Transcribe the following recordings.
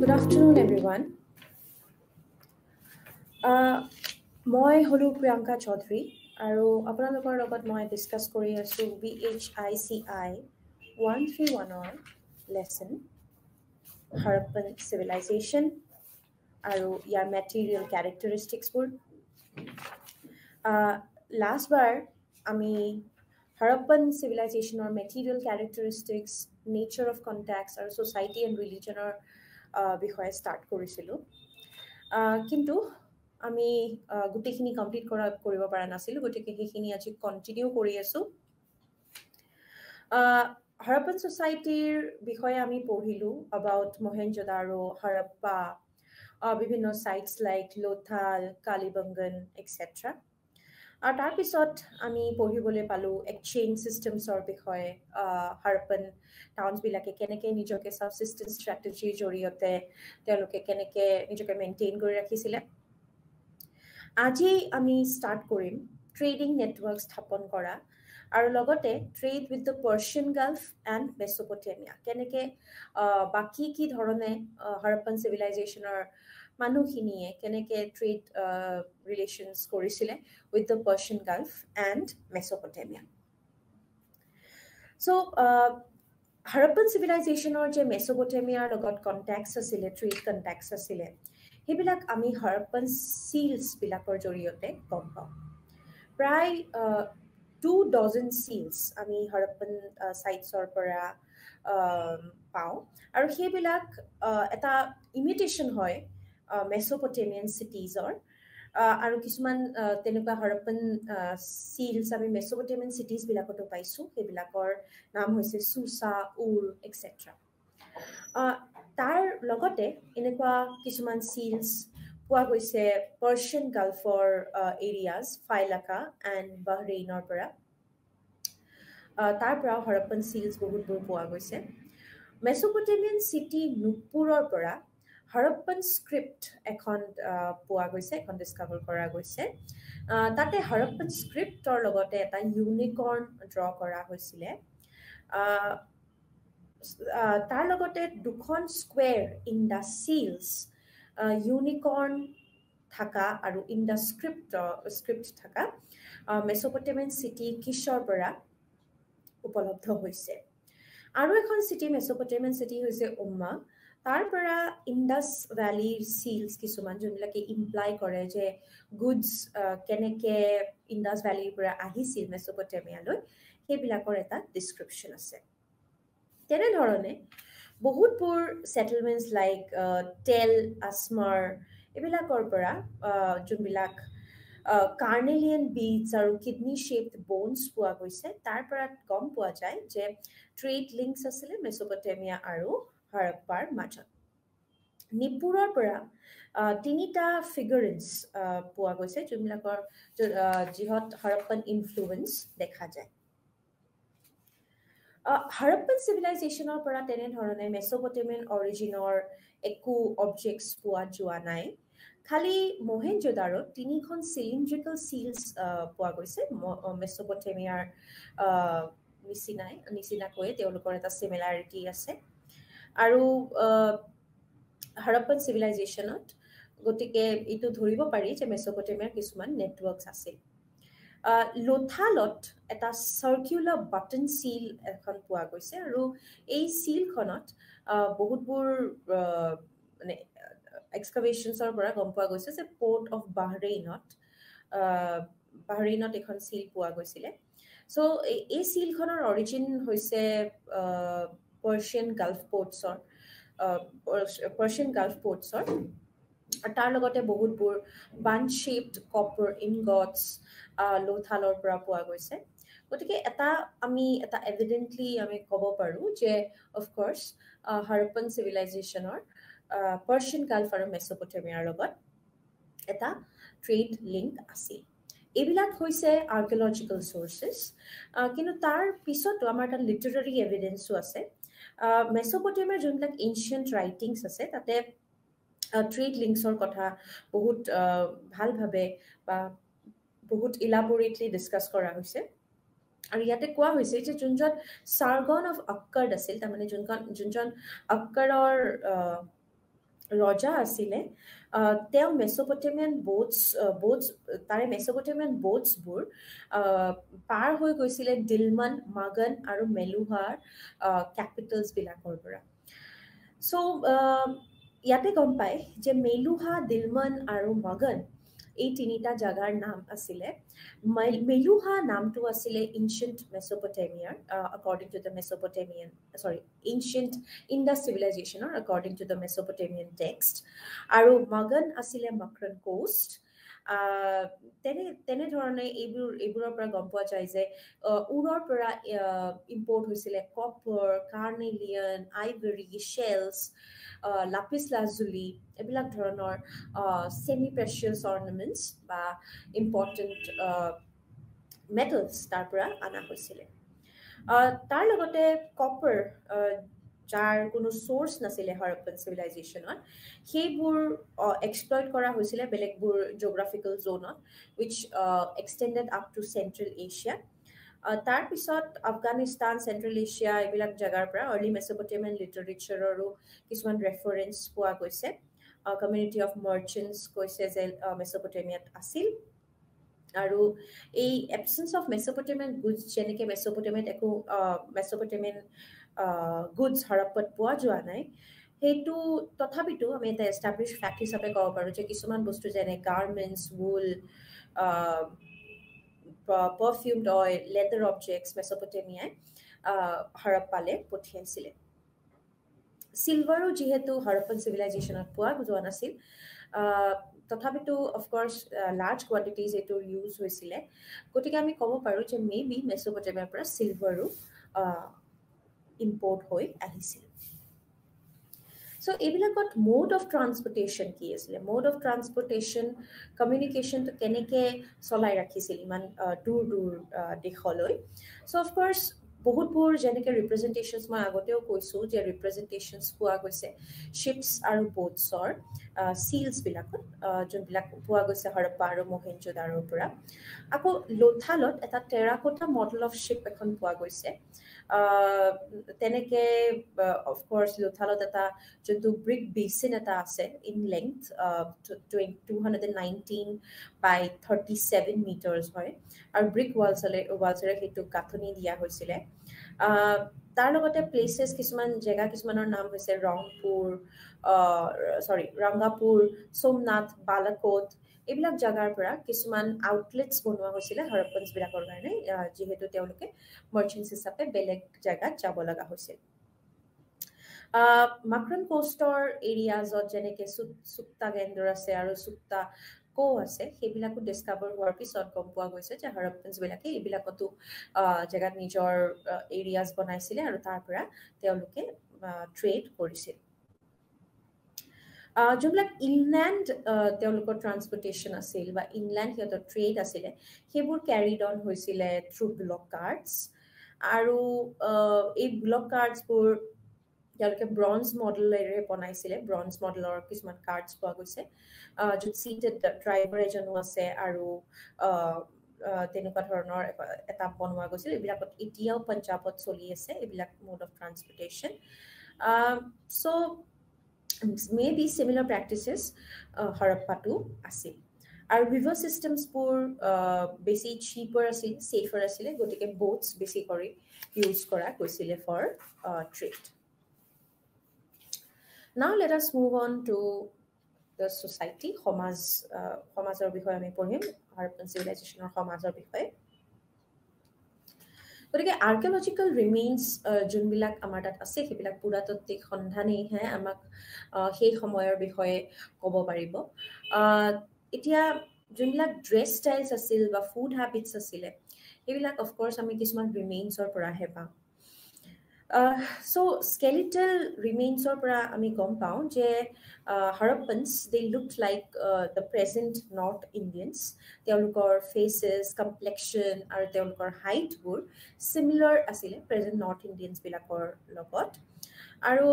Good afternoon, everyone. মই হলো প্ৰিয়ংকা চৌধুৰী আৰু আপোনালোকৰ লগত মই ডিছকাছ কৰি আছোঁ BHICI 131ৰ লেচন হৰপ্পন চিভিলাইজেশ্যন আৰু ইয়াৰ মেটেৰিয়েল কেৰেক্টাৰিষ্টিক্সবোৰ লাষ্ট বাৰ আমি হৰপ্পন চিভিলাইজেশ্যনৰ মেটেৰিয়েল কেৰেক্টাৰিষ্টিক্স নেচাৰ অফ কণ্টেক্টছ আৰু ছ'চাইটি এণ্ড ৰিলিজনৰ বিষয়ে ষ্টাৰ্ট কৰিছিলোঁ কিন্তু আমি গোটেইখিনি কমপ্লিট কৰিব পৰা নাছিলোঁ গতিকে সেইখিনি আজি কণ্টিনিউ কৰি আছোঁ হৰপ্পন ছ'চাইটিৰ বিষয়ে আমি পঢ়িলোঁ এবাউট মহেঞ্জোদাৰো হৰপ্পা বিভিন্ন চাইটছ লাইক লোথাল কালিবংগন এক্সেট্ৰা আৰু তাৰপিছত আমি পঢ়িবলৈ পালোঁ এক্সচেঞ্জ ছিষ্টেমছৰ বিষয়ে হৰপ্পন টাউনছবিলাকে কেনেকৈ নিজকে ছাবছিষ্টেন্স ষ্ট্ৰেটেজিৰ জৰিয়তে তেওঁলোকে কেনেকৈ নিজকে মেইনটেইন কৰি ৰাখিছিলে আজি আমি ষ্টাৰ্ট কৰিম ট্ৰেডিং নেটৱৰ্ক স্থাপন কৰা আৰু লগতে trade with the Persian Gulf and Mesopotamia কেনেকৈ বাকী কি ধৰণে হৰপ্পন চিভিলাইজেশ্যনৰ মানুহখিনিয়ে কেনেকৈ ট্ৰেড ৰিলেশ্যনছ কৰিছিলে with the Persian Gulf and Mesopotamia so' Harappan চিভিলাইজেশ্যনৰ যে মেছ'পটেমিয়াৰ লগত কণ্টেক্টছ আছিলে ট্ৰেড কণ্টেক্টছ আছিলে সেইবিলাক আমি হৰপ্পন চিলছবিলাকৰ জৰিয়তে গম পাওঁ প্ৰায় 2 চিলছ আমি হৰপ্পন চাইটছৰ পৰা পাওঁ আৰু সেইবিলাক এটা ইমিটেশ্যন হয় মেছ'পটেমিয়ান চিটিজৰ আৰু কিছুমান তেনেকুৱা হৰপ্পন চিলছ আমি মেছ'পটেমিয়ান চিটিজবিলাকতো পাইছোঁ সেইবিলাকৰ নাম হৈছে চুচা উৰ এক্সেট্ৰা তাৰ লগতে এনেকুৱা কিছুমান চিলছ পোৱা গৈছে পাৰ্চিয়ান গাল্ফৰ এৰিয়াজ ফাইলাকা এণ্ড বাহৰেইনৰ পৰা তাৰ পৰা হৰপ্পন চিলছ বহুতবোৰ পোৱা গৈছে মেছ'পটেমিয়ান চিটি নুপুৰৰ পৰা হৰপ্পন স্ক্ৰিপ্ট এখন পোৱা গৈছে এখন ডিছকাভাৰ কৰা গৈছে তাতে হৰপ্পন স্ক্ৰিপ্টৰ লগতে এটা ইউনিকৰ্ণ ড্ৰ কৰা হৈছিলে তাৰ লগতে দুখন square in the seals unicorn থকা আৰু ইন দ্য স্ক্ৰিপ্ট থকা মেছ'পটেমিয়ান চিটি কিছৰ পৰা উপলব্ধ হৈছে আৰু এখন চিটি মেছ'পটেমিয়ান চিটি হৈছে উম্মা তাৰ পৰা ইণ্ডাছ ভেলীৰ চিলছ কিছুমান যোনবিলাকে ইমপ্লাই কৰে যে গুডছ কেনেকৈ ইণ্ডাছ ভেলীৰ পৰা আহিছিল মেছ'পটেমিয়ালৈ সেইবিলাকৰ এটা ডিছক্ৰিপশ্যন আছে তেনেধৰণে বহুতবোৰ ছেটেলমেণ্টছ লাইক টেল আসমাৰ এইবিলাকৰ পৰা যোনবিলাক কাৰ্নেলিয়ান বিডছ আৰু কিডনী শ্বেপড বনছ পোৱা গৈছে তাৰ পৰা গম পোৱা যায় যে ট্ৰেড লিংকছ আছিলে মেছ'পটেমিয়া আৰু হৰপ্পাৰ মাজত নিপুৰৰ পৰা তিনিটা ফিগাৰেন্স পোৱা গৈছে যোনবিলাকৰ যিহত হৰপ্পন ইনফ্লুৱেঞ্চ দেখা যায় হৰপ্পন চিভিলাইজেশ্যনৰ পৰা তেনেধৰণে মেছ'পটেমিয়ান অৰিজিনৰ একো অবজেক্টছ পোৱা যোৱা নাই খালি মহেঞ্জোদাৰোত তিনিখন চিলিণ্ড্ৰিকেল চিলছ পোৱা গৈছে মেছ'পটেমিয়াৰ নিচিনাকৈ তেওঁলোকৰ এটা চিমিলাৰিটি আছে আৰু হৰপ্পন চিভিলাইজেশ্যনত গতিকে এইটো ধৰিব পাৰি যে মেছ'পটেমিয়াৰ কিছুমান নেটৱৰ্কছ আছিল লোথালত এটা চাৰ্কুলাৰ বাটন চিল এখন পোৱা গৈছে আৰু এই চিলখনত বহুতবোৰ মানে এক্সকাভেশ্যনছৰ পৰা গম পোৱা গৈছে যে পৰ্ট অফ বাহৰেইনত এখন চিল পোৱা গৈছিলে চ' এই চিলখনৰ অৰিজিন হৈছে পাৰ্চিয়ান গাল্ফ পৰ্টছৰ তাৰ লগতে বহুতবোৰ বান শ্বেপড কপাৰ ইনগটছ লোথালৰ পৰা পোৱা গৈছে গতিকে আমি এটা এভিডেণ্টলি আমি ক'ব পাৰোঁ যে অফক'ৰ্ছ হৰপ্পন চিভিলাইজেশ্যনৰ পাৰ্চিয়ান গাল্ফ আৰু মেছ'পটেমিয়াৰ লগত এটা ট্ৰেড লিংক আছিল এইবিলাক হৈছে আৰ্কিঅলজিকেল চ'ৰ্চেছ কিন্তু তাৰ পিছতো আমাৰ এটা লিটাৰাৰী এভিডেঞ্চো আছে মেছ'পটেমিয়াৰ যোনবিলাক এনচিয়েণ্ট ৰাইটিংছ আছে তাতে ট্ৰেড লিংকছৰ কথা বহুত ভালভাৱে বা বহুত ইলাবৰেটলি ডিছকাছ কৰা হৈছে আৰু ইয়াতে কোৱা হৈছে যে যোনজন সাৰ্গন অফ আক্কাৰ্ড আছিল তাৰমানে যোনজন আক্কাৰৰ ৰজা আছিলে তেওঁ মেছ'পটেমিয়ান বোটছ তাৰে মেছ'পটেমিয়ান বোটছবোৰ পাৰ হৈ গৈছিলে দিলমান মাগন আৰু মেলুহাৰ কেপিটেলছবিলাকৰ পৰা চ' ইয়াতে গম পায় যে মেলুহা দিলমান আৰু মগন এই তিনিটা জাগাৰ নাম আছিলে মেলুহা নামটো আছিলে ancient মেছ'পটেমিয়াৰ according to the Mesopotamian sorry ancient Indus civilization according to the Mesopotamian text আৰু মগন আছিলে মাক্ৰন কোষ্ট তেনেধৰণে এইবোৰৰ পৰা গম পোৱা যায় যে উৰৰ পৰা ইম্পৰ্ট হৈছিলে কপাৰ কাৰ্নেলিয়ান আইভৰি শেলছ লাপিছ লাজুলি এইবিলাক ধৰণৰ সেমি প্ৰেচিয়াছ অৰ্নামেণ্টছ বা ইম্পৰ্টেণ্ট মেটেলছ তাৰ পৰা অনা হৈছিলে তাৰ লগতে কপাৰ যাৰ কোনো চ'ৰ্চ নাছিলে হৰপ্পন চিভিলাইজেশ্যনত সেইবোৰ এক্সপ্লইট কৰা হৈছিলে বেলেগবোৰ জিঅ'গ্ৰাফিকেল জ'নত which extended up to central Asia তাৰপিছত আফগানিস্তান চেণ্ট্ৰেল এছিয়া এইবিলাক জেগাৰ পৰা আৰ্লি মেছ'পটেমিয়ান লিটাৰেচাৰৰো কিছুমান ৰেফাৰেঞ্চ পোৱা গৈছে কমিউনিটি অফ মাৰ্চেণ্টছ কৈছে যে মেছ'পটেমিয়াত আছিল আৰু এই এবচেঞ্চ অফ মেছ'পটেমিয়ান গুডছ যেনেকৈ মেছ'পটেমিয়াত একো মেছ'পটেমিয়ান গুডছ হৰপ্পত পোৱা যোৱা নাই সেইটো তথাপিতো আমি এটা এষ্টাব্লিছ ফেক্ট হিচাপে ক'ব পাৰোঁ যে কিছুমান বস্তু যেনে garments wool perfumed oil leather objects মেছ'পটেমিয়াই হৰপ্পালে পঠিয়াইছিলে চিলভাৰো যিহেতু হৰপ্পন চিভিলাইজেশ্যনত পোৱা যোৱা নাছিল তথাপিতো অফক'ৰ্চ লাৰ্জ কোৱান্টিটিজ এইটোৰ ইউজ হৈছিলে গতিকে আমি ক'ব পাৰোঁ যে মেবি মেছ'পটেমিয়াৰ পৰা চিলভাৰো ইম্পৰ্ট হৈ আহিছিল চ' এইবিলাকত মোড অফ ট্ৰান্সপৰ্টেশ্যন কি আছিলে মোড অফ ট্ৰান্সপৰ্টেশ্যন কমিউনিকেশ্যনটো কেনেকৈ চলাই ৰাখিছিল ইমান দূৰ দূৰ দেশলৈ চ' অফক'ৰ্চ বহুতবোৰ যেনেকৈ ৰিপ্ৰেজেণ্টেশ্যনছ মই আগতেও কৈছোঁ যে ৰিপ্ৰেজেণ্টেশ্যনছ পোৱা গৈছে শ্বিপছ আৰু বোটছৰ চিলছবিলাকত যোনবিলাক পোৱা গৈছে হৰপ্পা আৰু মহেঞ্জোদাৰোৰ পৰা আকৌ লোথালত এটা টেৰাকোটা মডেল অফ শ্বিপ এখন পোৱা গৈছে তেনেকৈ অফক'ৰ্চ লোথালত এটা যোনটো ব্ৰিক বেচিন এটা আছে ইন লেংথ 219 by 37 মিটাৰ্ছ হয় আৰু ব্ৰিক ৱালছেৰে সেইটো গাঁথনি দিয়া হৈছিলে তাৰ লগতে প্লেচেছ কিছুমান জেগা কিছুমানৰ নাম হৈছে ৰংগাপুৰ সোমনাথ বালাকোট এইবিলাক জেগাৰ পৰা কিছুমান আউটলেটছ বনোৱা হৈছিলে হৰপ্পনছবিলাকৰ কাৰণে যিহেতু তেওঁলোকে মাৰ্চেণ্টছ হিচাপে বেলেগ জেগাত যাব লগা হৈছিল মাক্ৰন কোষ্টৰ এৰিয়াজত যেনেকৈ সুক্তা গেণ্ডৰ আছে আৰু সুক্তা কো আছে সেইবিলাকো ডিছকাভাৰ হোৱাৰ পিছত গম পোৱা গৈছে যে হৰপ্পনছবিলাকে এইবিলাকতো জেগাত নিজৰ এৰিয়াজ বনাইছিলে আৰু তাৰ পৰা তেওঁলোকে ট্ৰেড কৰিছিল যোনবিলাক ইনলেণ্ড তেওঁলোকৰ ট্ৰান্সপৰ্টেশ্যন আছিল বা ইনলেণ্ড সিহঁতৰ ট্ৰেড আছিলে সেইবোৰ কেৰিড অন হৈছিলে থ্ৰু ব্লক কাৰ্ডছ আৰু এই ব্লক কাৰ্ডছবোৰ তেওঁলোকে ব্ৰঞ্জ মডেলেৰে বনাইছিলে ব্ৰঞ্জ মডেলৰ কিছুমান কাৰ্ডছ পোৱা গৈছে য'ত চিটেড ড্ৰাইভাৰ এজনো আছে আৰু তেনেকুৱা ধৰণৰ এটা বনোৱা গৈছিল এইবিলাকত এতিয়াও পঞ্জাৱত চলি আছে এইবিলাক mode of transportation so' maybe similar practices হৰপ্পাটো আছিল আৰু ৰিভাৰ চিষ্টেমছবোৰ বেছি চিপাৰ আছিল ছেফাৰ আছিলে গতিকে বোটছ বেছি কৰি ইউজ কৰা গৈছিলে for trade Now let us move on to the society সমাজৰ বিষয়ে আমি পঢ়িম হৰপ্পন চিভিলাইজেশ্যনৰ সমাজৰ বিষয়ে গতিকে আৰ্কিঅলজিকেল ৰিমেইনছ যোনবিলাক আমাৰ তাত আছে সেইবিলাক পুৰাতাত্ত্বিক সন্ধানেহে আমাক সেই সময়ৰ বিষয়ে ক'ব পাৰিব এতিয়া যোনবিলাক ড্ৰেছ ষ্টাইলছ আছিল বা ফুড হেবিটছ আছিলে সেইবিলাক অফক'ৰ্চ আমি কিছুমান ৰিমেইনছৰ পৰাহে পাওঁ চ' স্কেলিটেল ৰিমেইনছৰ পৰা আমি গম পাওঁ যে Harappans they looked like the present North Indians তেওঁলোকৰ ফেচেছ কমপ্লেক্সন আৰু তেওঁলোকৰ হাইটবোৰ চিমিলাৰ আছিলে প্ৰেজেণ্ট নৰ্থ ইণ্ডিয়ানছবিলাকৰ লগত আৰু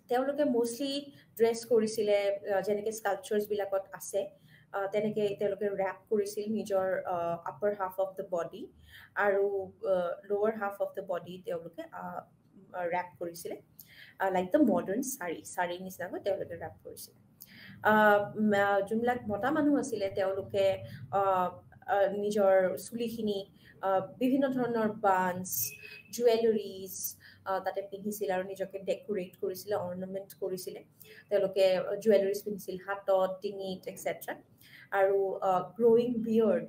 তেওঁলোকে মষ্টলি ড্ৰেছ কৰিছিলে যেনেকৈ স্কাল্পচাৰ্ছবিলাকত আছে তেনেকৈ তেওঁলোকে ৰেপ কৰিছিল নিজৰ upper half of the body আৰু লোৱাৰ হাফ অফ দ্য বডি তেওঁলোকে ৰেপ কৰিছিলে লাইক দ্য মডাৰ্ণ শাৰী নিচিনাকৈ তেওঁলোকে ৰেপ কৰিছিলে যোনবিলাক মতা মানুহ আছিলে তেওঁলোকে নিজৰ চুলিখিনি বিভিন্ন ধৰণৰ বান্স জুৱেলাৰিজ তাতে পিন্ধিছিল আৰু নিজকে ডেকোৰেট কৰিছিলে অৰ্নামেণ্ট কৰিছিলে তেওঁলোকে জুৱেলাৰিজ পিন্ধিছিল হাতত ডিঙিত এক্সেট্ৰা আৰু গ্ৰ'য়িং বিয়ৰ্ড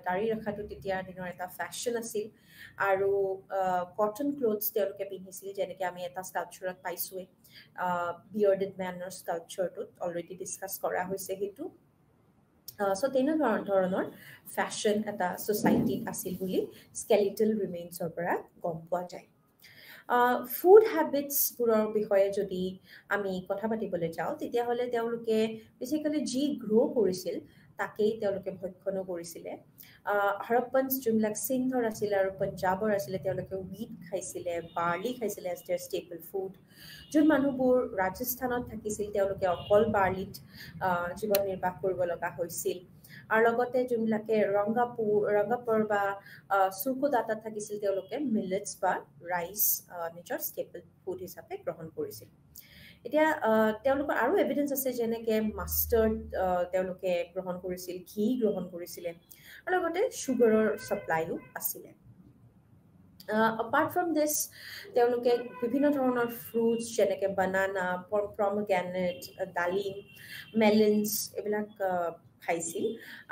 দাঢ়ি ৰখাটো তেতিয়াৰ দিনৰ এটা ফেশ্বন আছিল আৰু কটন ক্লথছ তেওঁলোকে পিন্ধিছিল যেনেকৈ আমি এটা স্কাল্পচাৰত পাইছোঁৱেই বিয়ৰ্ডেড মেনৰ স্কাল্পচাৰটোত অলৰেডি ডিছকাছ কৰা হৈছে সেইটো চ' তেনেধৰণৰ ধৰণৰ ফেশ্বন এটা ছ'চাইটিত আছিল বুলি স্কেলিটেল ৰিমেইনছৰ পৰা গম পোৱা যায় ফুড হেবিটছবোৰৰ বিষয়ে যদি আমি কথা পাতিবলৈ যাওঁ তেতিয়াহ'লে তেওঁলোকে বেচিকেলি যি গ্ৰ' কৰিছিল তাকেই তেওঁলোকে ভক্ষণো কৰিছিলে হৰপ্পনছ যোনবিলাক সিন্ধৰ আছিলে আৰু পঞ্জাৱৰ আছিলে তেওঁলোকে হুইট খাইছিলে বাৰ্লি খাইছিলে এজ দেয়াৰ ষ্টেপল ফুড যোন মানুহবোৰ ৰাজস্থানত থাকিছিল তেওঁলোকে অকল বাৰ্লিত জীৱন নিৰ্বাহ কৰিব লগা হৈছিল আৰু লগতে যোনবিলাকে ৰংগাপুৰ বা চুকুদাতাত থাকিছিল তেওঁলোকে মিলেটছ বা ৰাইচ নিজৰ ষ্টেপল ফুড হিচাপে গ্ৰহণ কৰিছিল এতিয়া তেওঁলোকৰ আৰু এভিডেঞ্চ আছে যেনেকৈ মাষ্টাৰ্ড তেওঁলোকে গ্ৰহণ কৰিছিল ঘি গ্ৰহণ কৰিছিলে আৰু লগতে চুগাৰৰ ছাপ্লাইও আছিলে apart from this তেওঁলোকে বিভিন্ন ধৰণৰ ফ্ৰুটছ যেনেকৈ বানানা পমগ্ৰেনেট ডালিম মেলনছ এইবিলাক খাইছিল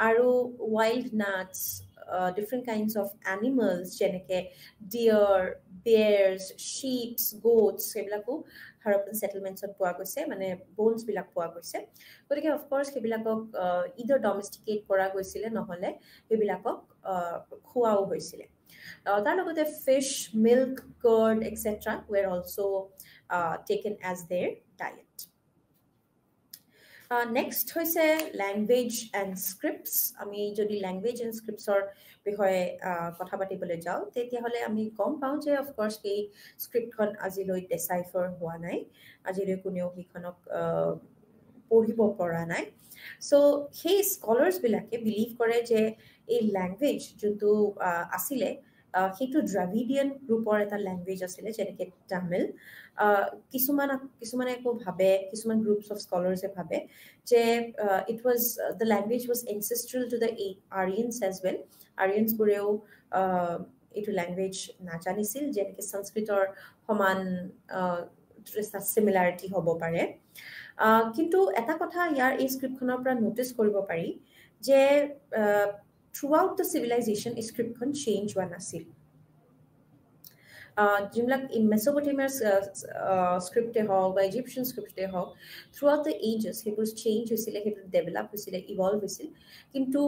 আৰু wild nuts different kinds of animals যেনেকৈ ডিয়াৰ বেয়াৰ্ছ শ্বিপছ গোটছ সেইবিলাকো হাৰপ্পান ছেটেলমেণ্টছত পোৱা গৈছে মানে বোনছবিলাক পোৱা গৈছে গতিকে অফক'ৰ্ছ সেইবিলাকক ইদাৰ ডমেষ্টিকেট কৰা গৈছিলে নহ'লে সেইবিলাকক খোৱাও হৈছিলে তাৰ লগতে fish milk curd etcetera were also' taken as their diet next হৈছে লেংগুৱেজ এণ্ড স্ক্ৰিপ্টছ আমি যদি লেংগুৱেজ এণ্ড স্ক্ৰিপ্টছৰ বিষয়ে কথা পাতিবলৈ যাওঁ তেতিয়াহ'লে আমি গম পাওঁ যে অফক'ৰ্ছ সেই স্ক্ৰিপ্টখন আজিলৈ ডেচাইফাৰ হোৱা নাই আজিলৈ কোনেও সেইখনক পঢ়িব পৰা নাই চ' সেই স্কলাৰ্ছবিলাকে বিলিভ কৰে যে এই লেংগুৱেজ যোনটো আছিলে সেইটো দ্ৰাভিডিয়ান গ্ৰুপৰ এটা লেংগুৱেজ আছিলে যেনেকৈ তামিল কিছুমানে আকৌ ভাবে কিছুমান গ্ৰুপছ অফ স্কলাৰ্ছে ভাবে যে it was the language was ancestral to the Aryans as well আৰিয়ানছবোৰেও এইটো লেংগুৱেজ নাজানিছিল যেনেকৈ সংস্কৃতৰ সমান চিমিলাৰিটি হ'ব পাৰে কিন্তু এটা কথা ইয়াৰ এই স্ক্ৰিপ্টখনৰ পৰা ন'টিচ কৰিব পাৰি যে থ্ৰুআউট দ্য চিভিলাইজেশ্যন এই স্ক্ৰিপ্টখন চেঞ্জ হোৱা নাছিল যোনবিলাক মেছ'পটেমিয়াৰ স্ক্ৰিপ্টে হওক বা ইজিপ্চিয়ান স্ক্ৰিপ্টে হওক থ্ৰুআউট দ্য এইজেছ সেইবোৰ চেঞ্জ হৈছিলে সেইবোৰ ডেভেলপ হৈছিলে ইভল্ভ হৈছিল কিন্তু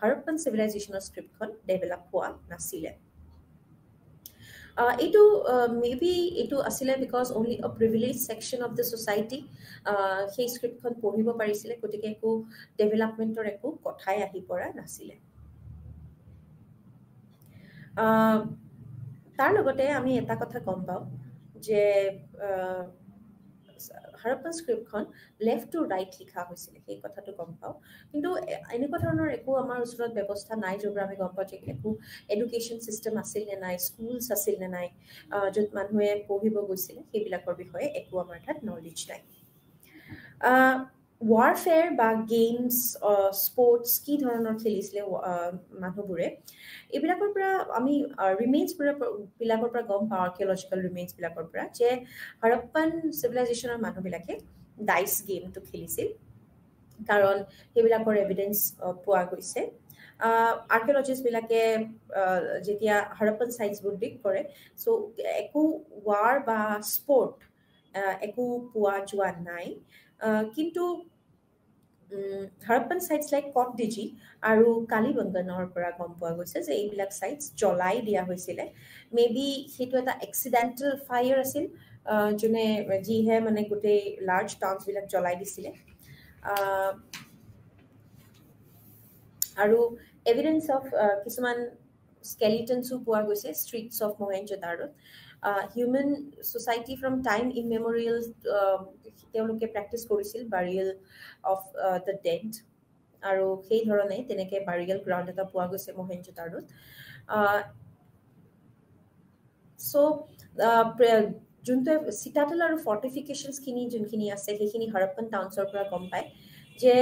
হাৰপ্পান চিভিলাইজেশ্যনৰ স্ক্ৰিপ্টখন ডেভেলপ হোৱা নাছিলে এইটো মেবি এইটো আছিলে because only O privilege section of the society সেই স্ক্ৰিপ্টখন পঢ়িব পাৰিছিলে গতিকে একো ডেভেলপমেণ্টৰ একো কথাই আহি পৰা নাছিলে তাৰ লগতে আমি এটা কথা গম পাওঁ যে হাৰপ্পান স্ক্ৰিপ্টখন লেফ্ট টু ৰাইট লিখা হৈছিলে সেই কথাটো গম পাওঁ কিন্তু এনেকুৱা ধৰণৰ একো আমাৰ ওচৰত ব্যৱস্থা নাই য'ৰ পৰা আমি গম পাওঁ যে একো এডুকেশ্যন ছিষ্টেম আছিল নে নাই স্কুলছ আছিল নে নাই য'ত মানুহে পঢ়িব গৈছিলে সেইবিলাকৰ বিষয়ে একো আমাৰ তাত নলেজ নাই ৱাৰফেয়াৰ বা গেমছ স্পৰ্টছ কি ধৰণৰ খেলিছিলে মানুহবোৰে এইবিলাকৰ পৰা আমি ৰিমেইনছবিলাকৰ পৰা গম পাওঁ আৰ্কিঅলজিকেল ৰিমেইনছবিলাকৰ পৰা যে হাৰপ্পান চিভিলাইজেশ্যনৰ মানুহবিলাকে ডাইচ গেমটো খেলিছিল কাৰণ সেইবিলাকৰ এভিডেঞ্চ পোৱা গৈছে আৰ্কিঅলজিষ্টবিলাকে যেতিয়া হাৰপ্পান চাইটছবোৰ ডিগ কৰে চ' একো ৱাৰ বা স্পৰ্ট একো পোৱা যোৱা নাই কিন্তু হাৰপ্পান চাইটছ লাইক কটডিজি আৰু কালিবংগনৰ পৰা গম পোৱা গৈছে যে এইবিলাক চাইটছ জ্বলাই দিয়া হৈছিলে মেবি সেইটো এটা এক্সিডেণ্টেল ফায়াৰ আছিল যিহে মানে গোটেই লাৰ্জ টাউনছবিলাক জ্বলাই দিছিলে আৰু এভিডেঞ্চ অফ কিছুমান স্কেলিটনছো পোৱা গৈছে ষ্ট্ৰীটছ অফ মহেঞ্জোদাৰোত human society from time immemorial তেওঁলোকে প্ৰেক্টিছ কৰিছিল বাৰিয়েল অফ দ্য ডেড আৰু সেই ধৰণে তেনেকৈ বাৰিয়েল গ্ৰাউণ্ড এটা পোৱা গৈছে মহেঞ্জোদাৰোত চ' যোনটো চিটাডেল আৰু ফৰ্টিফিকেশ্যনছখিনি যোনখিনি আছে সেইখিনি হৰপ্পন টাউনছৰ পৰা গম পায় যে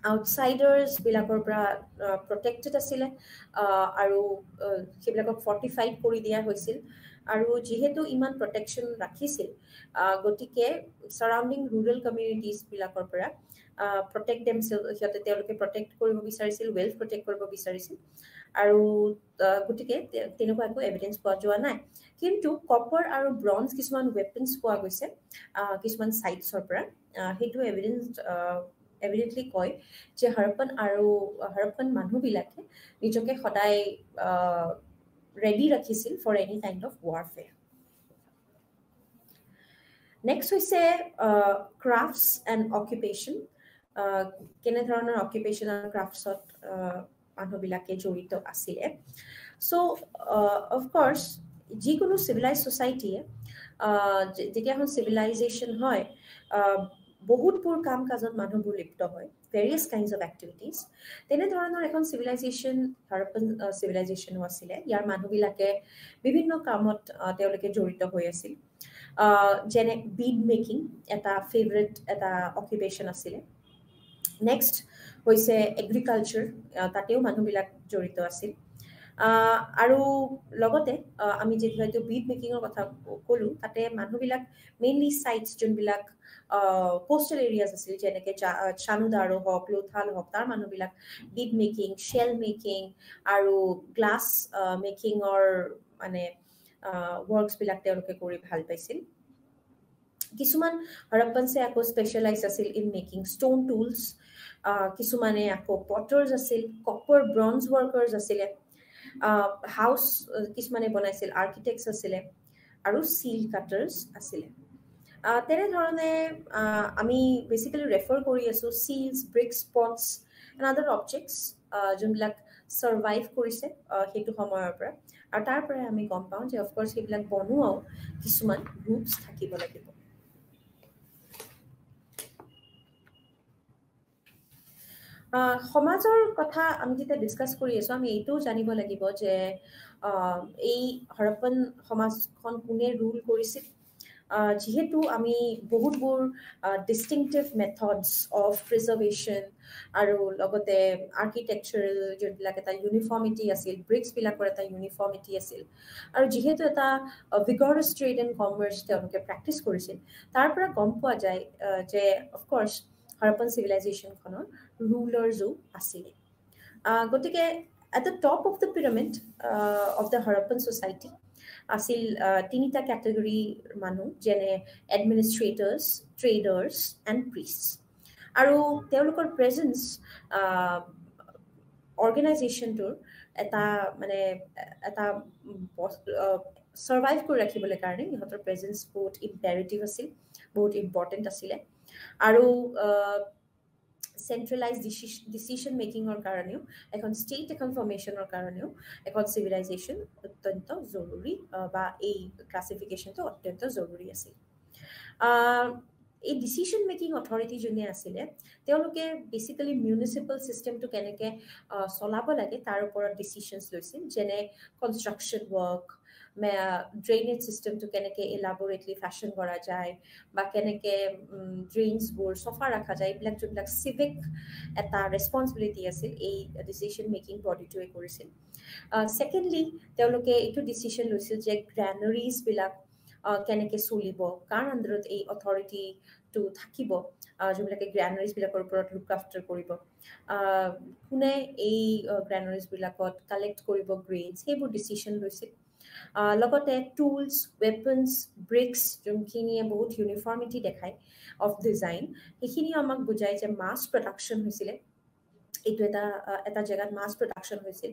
আউটছাইডাৰ্ছবিলাকৰ পৰা প্ৰটেক্টেড আছিলে আৰু সেইবিলাকক ফৰ্টিফাইড কৰি দিয়া হৈছিল আৰু যিহেতু ইমান প্ৰটেকশ্যন ৰাখিছিল গতিকে চাৰাউণ্ডিং ৰুৰেল কমিউনিটিজবিলাকৰ পৰা প্ৰটেক্ট দেমছেলছ সিহঁতে তেওঁলোকে প্ৰটেক্ট কৰিব বিচাৰিছিল ৱেল্থ প্ৰটেক্ট কৰিব বিচাৰিছিল আৰু গতিকে তেনেকুৱা একো এভিডেঞ্চ পোৱা যোৱা নাই কিন্তু কপাৰ আৰু ব্ৰঞ্জ কিছুমান ৱেপনছ পোৱা গৈছে কিছুমান চাইটছৰ পৰা সেইটো এভিডেণ্টলি কয় যে হৰপ্পন মানুহবিলাকে নিজকে সদায় ৰেডি ৰাখিছিল for any kind of warfare next হৈছে ক্ৰাফ্টছ এণ্ড অকুপেশ্যন কেনেধৰণৰ অকুপেশ্যন আৰু ক্ৰাফ্টছত মানুহবিলাকে জড়িত আছিলে চ' অফক'ৰ্ছ যিকোনো চিভিলাইজ ছ'চাইটিয়ে যেতিয়া এখন চিভিলাইজেশ্যন হয় বহুতবোৰ কাম কাজত মানুহবোৰ লিপ্ত হয় ভেৰিয়াছ কাইণ্ডছ অফ এক্টিভিটিজ তেনেধৰণৰ এখন চিভিলাইজেশ্যন হৰপ্পন চিভিলাইজেশ্যনো আছিলে ইয়াৰ মানুহবিলাকে বিভিন্ন কামত তেওঁলোকে জড়িত হৈ আছিল যেনে বিড মেকিং এটা ফেভৰেট এটা অকুপেশ্যন আছিলে নেক্সট হৈছে এগ্ৰিকালচাৰ তাতেও মানুহবিলাক জড়িত আছিল আৰু লগতে আমি যিহেতু বিড মেকিঙৰ কথা ক'লোঁ তাতে মানুহবিলাক মেইনলি চাইটছ যোনবিলাক কোষ্টেল এৰিয়াজ আছিল যেনেকৈ চানুদাৰো হওক লোথাল হওক তাৰ মানুহবিলাক বিড মেকিং শ্বেল মেকিং আৰু গ্লাছ মেকিঙৰ মানে ৱৰ্কছবিলাক তেওঁলোকে কৰি ভাল পাইছিল কিছুমান হৰপ্পনছে আকৌ স্পেচিয়েলাইজ আছিল ইন মেকিং ষ্টোন টুলছ কিছুমানে আকৌ পটাৰ্ছ আছিল কপাৰ ব্ৰঞ্জ ৱৰ্কাৰ্ছ আছিলে হাউচ কিছুমানে বনাইছিল আৰ্কিটেক্টছ আছিলে আৰু চিল কাটাৰ্ছ আছিলে তেনেধৰণে আমি বেচিকেলি ৰেফাৰ কৰি আছোঁ seals bricks pots and other objects যোনবিলাক ছাৰ্ভাইভ কৰিছে সেইটো সময়ৰ পৰা আৰু তাৰ পৰাই আমি গম পাওঁ যে অফক'ৰ্ছ সেইবিলাক বনোৱাও কিছুমান গ্ৰুপছ থাকিব লাগিব সমাজৰ কথা আমি যেতিয়া ডিছকাছ কৰি আছোঁ আমি এইটোও জানিব লাগিব যে এই হৰপ্পন সমাজখন কোনে ৰুল কৰিছিল যিহেতু আমি বহুতবোৰ ডিষ্টিংটিভ মেথডছ অফ প্ৰিজাৰ্ভেশ্যন আৰু লগতে আৰ্কিটেকচাৰেল যোনবিলাক এটা ইউনিফৰ্মিটি আছিল ব্ৰিক্সবিলাকৰ এটা ইউনিফৰ্মিটি আছিল আৰু যিহেতু এটা ভিগৰাছ ট্ৰেড এণ্ড কমাৰ্চ তেওঁলোকে প্ৰেক্টিছ কৰিছিল তাৰ পৰা গম পোৱা যায় যে অফক'ৰ্ছ হৰপ্পন চিভিলাইজেশ্যনখনৰ ৰুলাৰ্ছো আছিলে গতিকে at the top of the pyramid of the Harappan society আছিল তিনিটা কেটেগৰীৰ মানুহ যেনে এডমিনিষ্ট্ৰেটাৰ্ছ ট্ৰেডাৰ্ছ এণ্ড প্ৰিষ্টছ আৰু তেওঁলোকৰ প্ৰেজেঞ্চ অৰ্গেনাইজেশ্যনটোৰ এটা মানে এটা ছাৰ্ভাইভ কৰি ৰাখিবলৈ কাৰণে ইহঁতৰ প্ৰেজেঞ্চ বহুত ইম্পেৰেটিভ আছিল বহুত ইম্পৰ্টেণ্ট আছিলে আৰু চেণ্ট্ৰেলাইজ ডিচিশ্যন মেকিঙৰ কাৰণেও এখন ষ্টেট এখন ফৰ্মেশ্যনৰ কাৰণেও এখন চিভিলাইজেশ্যন অত্যন্ত জৰুৰী বা এই ক্লাছিফিকেশ্যনটো অত্যন্ত জৰুৰী আছিল এই ডিচিশ্যন মেকিং অথৰিটি যোনে আছিলে তেওঁলোকে বেচিকেলি মিউনিচিপেল ছিষ্টেমটো কেনেকৈ চলাব লাগে তাৰ ওপৰত ডিচিশ্যনছ লৈছিল যেনে কনষ্ট্ৰাকশ্যন ৱৰ্ক ড্ৰেইনেজ ছিষ্টেমটো কেনেকৈ ইলাবৰেটলি ফেশ্বন কৰা যায় বা কেনেকৈ ড্ৰেইনছবোৰ চফা ৰখা যায় এইবিলাক যোনবিলাক চিভিক এটা ৰেছপনচিবিলিটি আছিল এই ডিচিশ্যন মেকিং বডিটোৱে কৰিছিল ছেকেণ্ডলি তেওঁলোকে এইটো ডিচিশ্যন লৈছিল যে গ্ৰেনাৰিজবিলাক কেনেকৈ চলিব কাৰ আণ্ডাৰত এই অথৰিটিটো থাকিব যোনবিলাকে গ্ৰেনাৰিজবিলাকৰ ওপৰত লুক আফটাৰ কৰিব কোনে এই গ্ৰেনাৰিজবিলাকত কালেক্ট কৰিব গ্ৰেইনছ সেইবোৰ ডিচিশ্যন লৈছিল লগতে টুলছ ৱেপনছ ব্ৰিক্স যোনখিনিয়ে বহুত ইউনিফৰ্মিটি দেখায় অফ ডিজাইন সেইখিনিও আমাক বুজায় যে মাছ প্ৰডাকশ্যন হৈছিলে এইটো এটা জেগাত মাছ প্ৰডাকশ্যন হৈছিল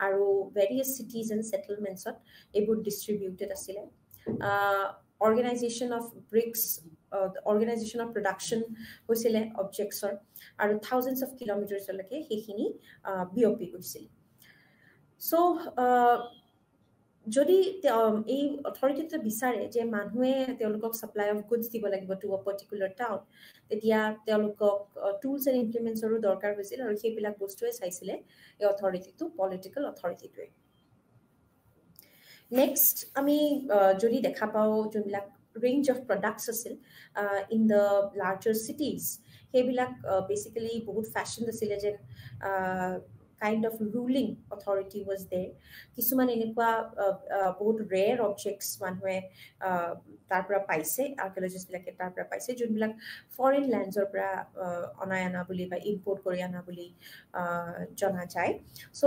আৰু ভেৰিয়াছ চিটিজ এণ্ড ছেটেলমেণ্টছত এইবোৰ ডিষ্ট্ৰিবিউটেড আছিলে organisation of bricks organisation of production হৈছিলে অবজেক্টছৰ আৰু থাউজেণ্ডছ অফ কিলোমিটাৰ্ছলৈকে সেইখিনি বিয়পি গৈছিল চ' যদি এই অথৰিটিটো বিচাৰে যে মানুহে তেওঁলোকক সাপ্লাই অফ গুডছ দিব লাগিব টু আ পাৰ্টিকুলাৰ টাউন তেতিয়া তেওঁলোকক টুলছ এণ্ড ইমপ্লিমেণ্টছৰো দৰকাৰ হৈছিল আৰু সেইবিলাক বস্তুৱে চাইছিলে এই অথৰিটিটো পলিটিকেল অথৰিটিটোৱে নেক্সট আমি যদি দেখা পাওঁ যোনবিলাক ৰেঞ্জ অফ প্ৰডাক্টছ আছিল ইন দ্য লাৰ্জাৰ চিটিজ সেইবিলাক বেচিকেলি বহুত ফেশ্বন আছিলে যেন kind of ruling authority was there কিছুমান এনেকুৱা বহুত ৰেয়াৰ অবজেক্টছ মানুহে তাৰ পৰা পাইছে আৰ্কিঅলজিষ্ট বিলাকে তাৰ পৰা পাইছে যোনবিলাক ফৰেন লেণ্ডছৰ পৰা অনা বুলি বা ইম্পৰ্ট কৰি অনা বুলি জনা যায় চ'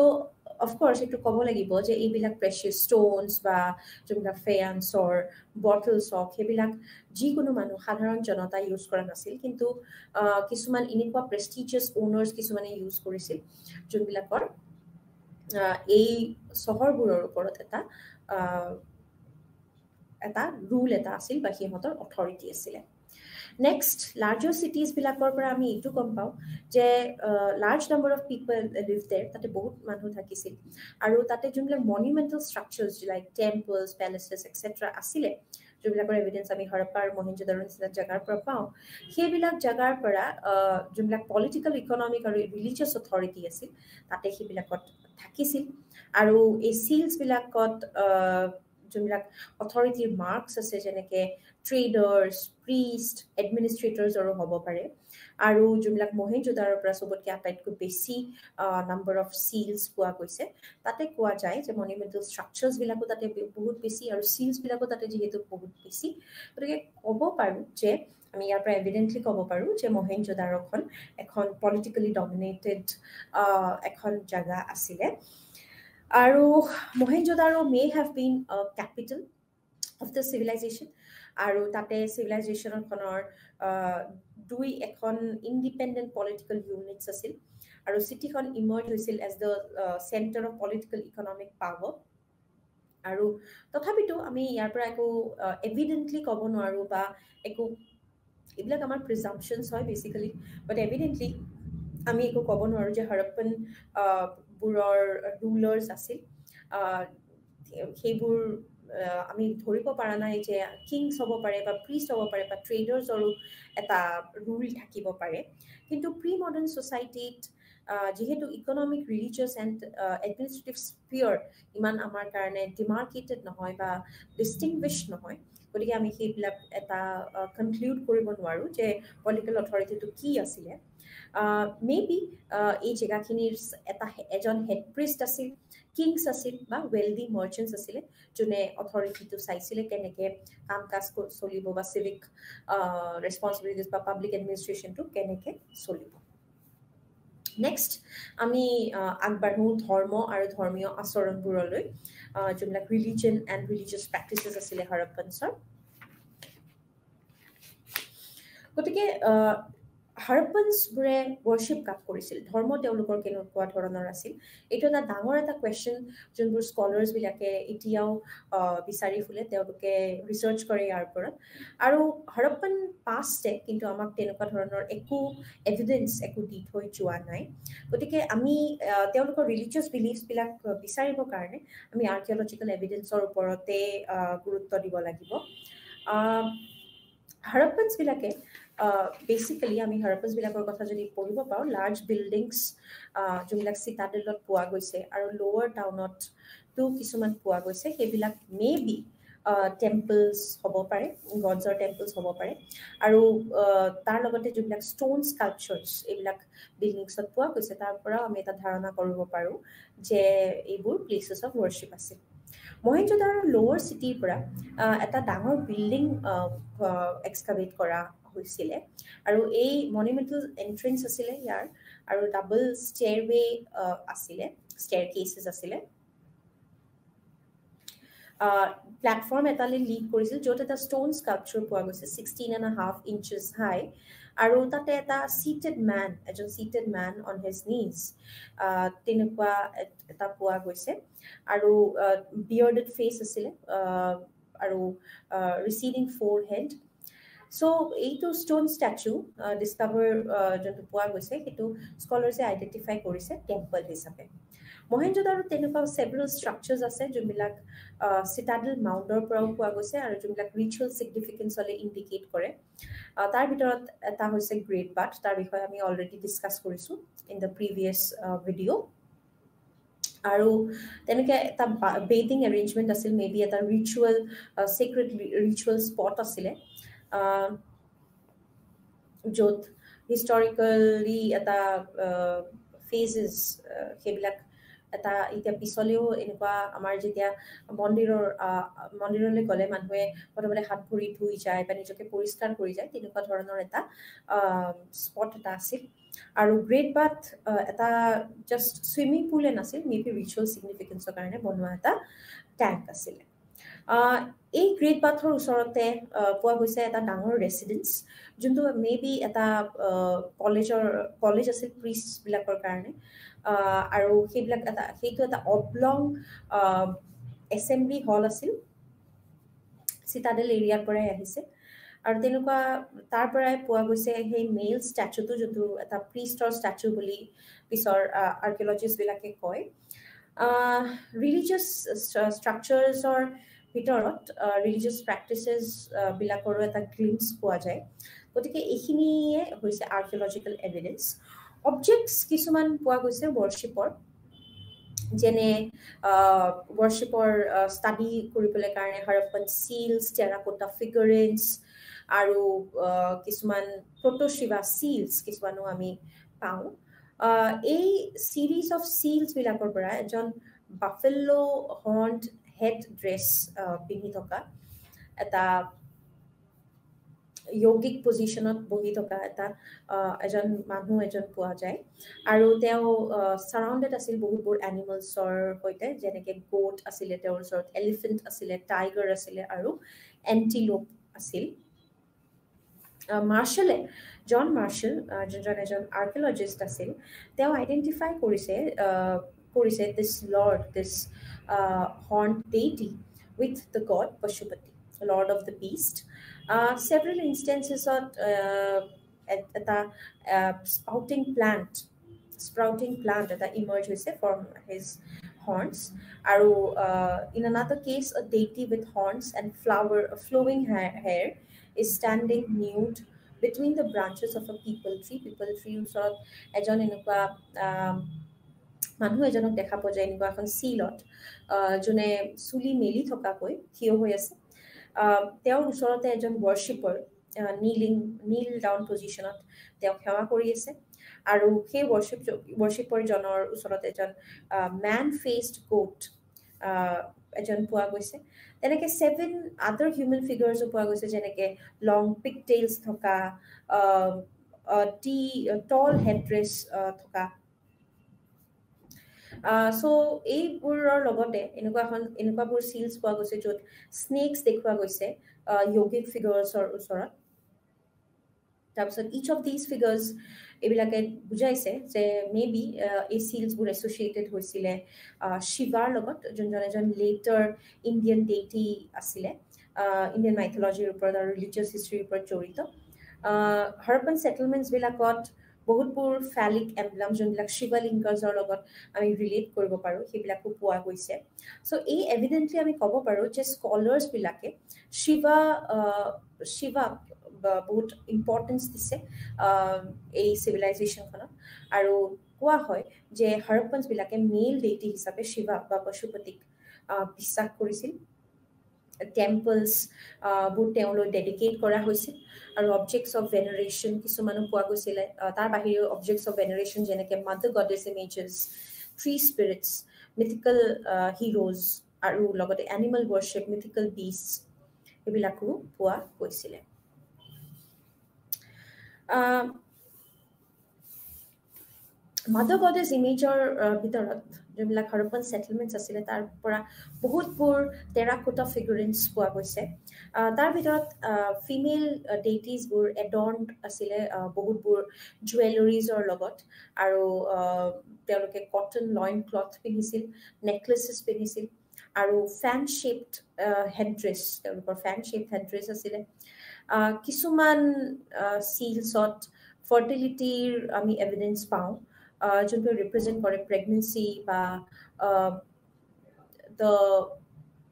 অফক'ৰ্ছ এইটো ক'ব লাগিব যে এইবিলাক প্ৰেচিয়াছ ষ্ট'নছ বা যোনবিলাক ফেয়ান্সৰ বটলছ হওক সেইবিলাক যিকোনো মানুহ সাধাৰণ জনতা ইউজ কৰা নাছিল কিন্তু কিছুমান এনেকুৱা প্ৰেষ্টিজিয়াছ অ'নাৰ্ছ কিছুমানে ইউজ কৰিছিল যোনবিলাকৰ এই চহৰবোৰৰ ওপৰত এটা ৰুল এটা আছিল বা সিহঁতৰ অথৰিটি আছিলে নেক্সট লাৰ্জাৰ চিটিজবিলাকৰ পৰা আমি এইটো গম পাওঁ যে large number of people live there তাতে বহুত মানুহ থাকিছিল আৰু তাতে যোনবিলাক monumental structures like temples palaces etcetera আছিলে যোনবিলাকৰ এভিডেঞ্চ আমি হৰপ্পা আৰু মহেঞ্জোদাৰো নিচিনা জেগাৰ পৰা পাওঁ সেইবিলাক জেগাৰ পৰা যোনবিলাক পলিটিকেল ইকনমিক আৰু ৰিলিজিয়াছ অথৰিটি আছিল তাতে সেইবিলাকত থাকিছিল আৰু এই চিলছবিলাকত যোনবিলাক অথৰিটিৰ মাৰ্কছ আছে যেনেকৈ ট্ৰেডাৰ্ছ প্ৰিষ্ট এডমিনিষ্ট্ৰেটৰ্ছৰো হ'ব পাৰে আৰু যোনবিলাক মহেঞ্জোদাৰোৰ পৰা চবতকৈ আটাইতকৈ বেছি নাম্বাৰ অফ চিলছ পোৱা গৈছে তাতে কোৱা যায় যে মনিউমেণ্টেল ষ্ট্ৰাকচাৰ্ছবিলাকো তাতে বহুত বেছি আৰু চিলছবিলাকো তাতে যিহেতু বহুত বেছি গতিকে ক'ব পাৰোঁ যে আমি ইয়াৰ পৰা এভিডেণ্টলি ক'ব পাৰোঁ যে মহেঞ্জোদাৰোখন এখন পলিটিকেলি ডমিনেটেড এখন জেগা আছিলে আৰু Mohenjodaro may have been capital of the civilisation আৰু তাতে চিভিলাইজেশ্যনখনৰ এখন ইণ্ডিপেণ্ডেণ্ট পলিটিকেল ইউনিটছ আছিল আৰু চিটিখন ইমাৰ্জ হৈছিল as the centre of political economic power আৰু তথাপিতো আমি ইয়াৰ পৰা একো এভিডেণ্টলি ক'ব নোৱাৰোঁ বা একো এইবিলাক আমাৰ প্ৰিজাম্পশ্যনছ হয় বেচিকেলি বাট এভিডেণ্টলি আমি একো ক'ব নোৱাৰোঁ যে হৰপ্পন বোৰৰ ৰুলাৰ্ছ আছিল সেইবোৰ আমি ধৰিব পৰা নাই যে কিংছ হ'ব পাৰে বা প্ৰিষ্ট হ'ব পাৰে বা ট্ৰেডাৰ্ছৰো এটা ৰুল থাকিব পাৰে কিন্তু প্ৰি মডাৰ্ণ ছ'চাইটিত যিহেতু ইকনমিক ৰিলিজিয়াছ এণ্ড এডমিনিষ্ট্ৰেটিভ স্পিয়ৰ ইমান আমাৰ কাৰণে ডিমাৰ্কেটেড নহয় বা ডিষ্টিংগুইছ নহয় গতিকে আমি সেইবিলাক এটা কনক্লুড কৰিব নোৱাৰোঁ যে পলিটিকেল অথৰিটিটো কি আছিলে মেবি এই জেগাখিনিৰ এজন হেড প্ৰিষ্ট আছিল কিংছ আছিল বা ৱেলডি মাৰ্চেণ্টছ আছিলে যোনে অথৰিটিটো চাইছিলে কেনেকৈ কাম কাজ চলিব বা চিভিক ৰেছপনচিবিলিটিজ বা পাব্লিক এডমিনিষ্ট্ৰেশ্যনটো কেনেকৈ চলিব নেক্সট আমি আগবাঢ়োঁ ধৰ্ম আৰু ধৰ্মীয় আচৰণবোৰলৈ যোনবিলাক ৰিলিজন এণ্ড ৰিলিজিয়াছ প্ৰেক্টিচেছ আছিলে হৰপ্পনছৰ গতিকে হৰপ্পনছবোৰে ৱৰ্শ্বিপ কাক কৰিছিল ধৰ্ম তেওঁলোকৰ কেনেকুৱা ধৰণৰ আছিল এইটো এটা ডাঙৰ এটা কুৱেশ্যন যোনবোৰ স্কলাৰ্ছবিলাকে এতিয়াও বিচাৰি ফুলে তেওঁলোকে ৰিচাৰ্চ কৰে ইয়াৰ ওপৰত আৰু হৰপ্পন পাষ্টে কিন্তু আমাক তেনেকুৱা ধৰণৰ একো এভিডেঞ্চ একো দি থৈ যোৱা নাই গতিকে আমি তেওঁলোকৰ ৰিলিজিয়াছ বিলিফছবিলাক বিচাৰিবৰ কাৰণে আমি আৰ্কিঅলজিকেল এভিডেঞ্চৰ ওপৰতে গুৰুত্ব দিব লাগিব হৰপ্পনছবিলাকে বেচিকেলি আমি হৰপ্পনছবিলাকৰ কথা যদি পঢ়িব পাৰোঁ লাৰ্জ বিল্ডিংছ যোনবিলাক চিটাডেলত পোৱা গৈছে আৰু লোৱাৰ টাউনতো কিছুমান পোৱা গৈছে সেইবিলাক মে বি টেম্পলছ হ'ব পাৰে গডছৰ টেম্পলছ হ'ব পাৰে আৰু তাৰ লগতে যোনবিলাক ষ্ট'ন স্কাল্পচাৰ্ছ এইবিলাক বিল্ডিংছত পোৱা গৈছে তাৰ পৰাও আমি এটা ধাৰণা কৰিব পাৰোঁ যে এইবোৰ প্লেচেছ অফ ৱৰ্শ্বিপ আছিল মহেঞ্জোদাৰো লোৱাৰ চিটিৰ পৰা এটা ডাঙৰ বিল্ডিং এক্সকাভেট কৰা হৈছিলে আৰু এই মনিউমেণ্টেল এণ্ট্ৰেঞ্চ আছিলে ইয়াৰ আৰু ডাবল ষ্টেয়াৰৱে আছিলে ষ্টেয়াৰ কেছেছ আছিলে প্লেটফৰ্ম এটালৈ লিড কৰিছিল য'ত এটা ষ্ট'ন স্কাল্পচাৰ পোৱা গৈছে 16.5 inches হাই আৰু তাতে এটা এজন চিটেড মেন অন হিজ নিজ তেনেকুৱা এটা পোৱা গৈছে আৰু বিয়াৰ্ডেড ফেচ আছিলে আৰু ৰিচিডিং ফ'ৰ হেড চ' এইটো ষ্ট'ন ষ্টেচু ডিছকাভাৰ যোনটো পোৱা গৈছে সেইটো স্কলাৰ্ছে আইডেণ্টিফাই কৰিছে টেম্পল হিচাপে মহেঞ্জোদাৰো তেনেকুৱা several structures আছে যোনবিলাক citadel moundৰ পৰাও পোৱা গৈছে আৰু যোনবিলাক ritual significance হলে indicate কৰে তাৰ ভিতৰত এটা হৈছে Great Bath তাৰ বিষয়ে আমি already discuss কৰিছো in the previous video আৰু তেনেকে এটা bathing arrangement আছিল maybe এটা ritual sacred ritual spot আছিলে য'ত historically এটা phases সেইবিলাক এটা এতিয়া পিছলেও এনেকুৱা আমাৰ যেতিয়া মন্দিৰলৈ গ'লে মানুহে প্ৰথমতে হাত ভৰি ধুই যায় বা নিজকে পৰিষ্কাৰ কৰি যায় তেনেকুৱা ধৰণৰ এটা স্পট এটা আছিল আৰু গ্ৰেট বাথ এটা জাষ্ট সুইমিং পুলে নাছিল মেবি ৰিচুৱেল ছিগনিফিকেন্সৰ কাৰণে বনোৱা এটা ট্যাঙ্ক আছিলে এই গ্ৰেট বাথৰ ওচৰতে পোৱা গৈছে এটা ডাঙৰ ৰেচিডেন্স যোনটো মেবি এটা কলেজ আছিল প্ৰিষ্টবিলাকৰ কাৰণে আৰু সেইবিলাক সেইটো এটা অবলং এছেম্বলি হল আছিল চিটাডেল এৰিয়াৰ পৰাই আহিছে আৰু তেনেকুৱা তাৰ পৰাই পোৱা গৈছে সেই মেল ষ্টেচুটো যোনটো এটা প্ৰিষ্টৰ ষ্টেচু বুলি পিছৰ আৰ্কিঅলজিষ্টবিলাকে কয় ৰিলিজিয়াছ ষ্ট্ৰাকচাৰ্ছৰ ভিতৰত ৰিলিজিয়াছ প্ৰেক্টিচেছ বিলাকৰো এটা গ্লিম্পছ পোৱা যায় গতিকে এইখিনিয়ে হৈছে আৰ্কিঅলজিকেল এভিডেন্স অবজেক্টছ কিছুমান পোৱা গৈছে ৱৰ্শ্বিপৰ যেনে ৱৰ্শ্বিপৰ ষ্টাডি কৰিবলৈ কাৰণে হৰপ্পন চিলছ টেৰাকোটা ফিগাৰেন্স আৰু কিছুমান প্ৰটোশিভা চিলছ কিছুমানো আমি পাওঁ এই সিৰিজ অফ চিলছ বিলাকৰ পৰা এজন বাফেলো হৰ্নড হেড ড্ৰেছ পিন্ধি থকা এটা yogic পজিশনত বহি থকা এটা এজন পোৱা যায় আৰু তেওঁ সাৰাউণ্ডেড আছিল বহুত এনিমেলছৰ সৈতে যেনেকে গোট আছিল তেওঁৰ ওচৰত এলিফেন্ট আছিল টাইগাৰ আছিল আৰু এন্টিলোপ আছিল জন মাৰ্শাল যোনজন এজন আৰ্কিঅলজিষ্ট আছিল তেওঁ আইডেন্টিফাই কৰিছে this lord this horned deity with the god Pashupati lord of the beast several instances of eta sprouting plant that emerge from his horns aru in another case a deity with horns and flowing hair is standing nude between the branches of a people tree usort ejon enukwa মানুহ এজনক দেখা পোৱা যায় এনেকুৱা এখন চিলত যোনে চুলি মেলি থকা কৈ থিয় হৈ আছে তেওঁৰ ওচৰতে এজন ৱৰ্শ্বিপাৰ নীল ডাউন পজিশনত তেওঁ সেৱা কৰি আছে আৰু সেই ৱৰ্শ্বিপাৰ জনৰ ওচৰতে এজন ম্যান ফেসড গোট এজন পোৱা গৈছে তেনেকে 7 আদাৰ হিউম্যান ফিগাৰছ পোৱা গৈছে যেনেকে লং পিকটেইলছ থকা টল হেডড্ৰেছ থকা সো এইবোৰৰ লগতে এনেকুৱাবোৰ চিলছ পোৱা গৈছে য'ত স্নেকছ দেখুৱা গৈছে yogic ফিগাৰছৰ ওচৰত তাৰপিছত each of these figures এইবিলাকে বুজাইছে যে মেবি এই চিলছবোৰ এছ'চিয়েটেড হৈছিলে শিৱাৰ লগত যোনজন এজন লেটাৰ ইণ্ডিয়ান ডেইটি আছিলে ইণ্ডিয়ান মাইথলজিৰ ওপৰত আৰু ৰিলিজিয়াছ হিষ্ট্ৰীৰ ওপৰত জড়িত হৰপ্পন ছেটেলমেণ্টছবিলাকত বহুতবোৰ ফ্যালিক এমব্লেম যোনবিলাক শিৱলিংগৰ লগত আমি ৰিলেট কৰিব পাৰো সেইবিলাকো পোৱা গৈছে সো এই এভিডেন্টলি আমি ক'ব পাৰো যে স্কলাৰ্ছবিলাকে শিৱাক বহুত ইম্পৰ্টেন্স দিছে এই চিভিলাইজেশ্যনখনত আৰু কোৱা হয় যে হৰপ্পনছবিলাকে মেল ডেইটি হিচাপে শিৱা বা পশুপতিক বিশ্বাস কৰিছিল টেম্পলছ বোৰ তেওঁলৈ ডেডিকেট কৰা হৈছিল আৰু অবজেক্টছ অফ ভেনাৰেশ্যন কিছুমানো পোৱা গৈছিলে তাৰ বাহিৰেও অবজেক্টছ অফ ভেনাৰেশ্যন যেনেকে mother goddess images tree spirits mythical heroes আৰু লগতে এনিমেল ৱৰ্শ্বিপ মিথিকেল বিষ্টছ এইবিলাকো পোৱা গৈছিলে মাদাৰ গডেছ ইমেজৰ ভিতৰত যোনবিলাক হৰপ্পন ছেটেলমেণ্টছ আছিলে তাৰ পৰা বহুতবোৰ টেৰাকোটা ফিগাৰেন্স পোৱা গৈছে তাৰ ভিতৰত ফিমেল ডেইটিজবোৰ এডৰ্নড আছিলে বহুতবোৰ জুৱেলাৰীজৰ লগত আৰু তেওঁলোকে কটন লইন ক্লথ পিন্ধিছিল নেকলেছেছ পিন্ধিছিল আৰু ফ্যান শেপড হেডড্ৰেছ তেওঁলোকৰ ফ্যান শেপড হেডড্ৰেছ আছিলে কিছুমান চিলছত ফাৰ্টিলিটিৰ আমি এভিডেন্স পাওঁ যোনটো ৰিপ্ৰেজেণ্ট কৰে প্ৰেগনেঞ্চি বা দ্য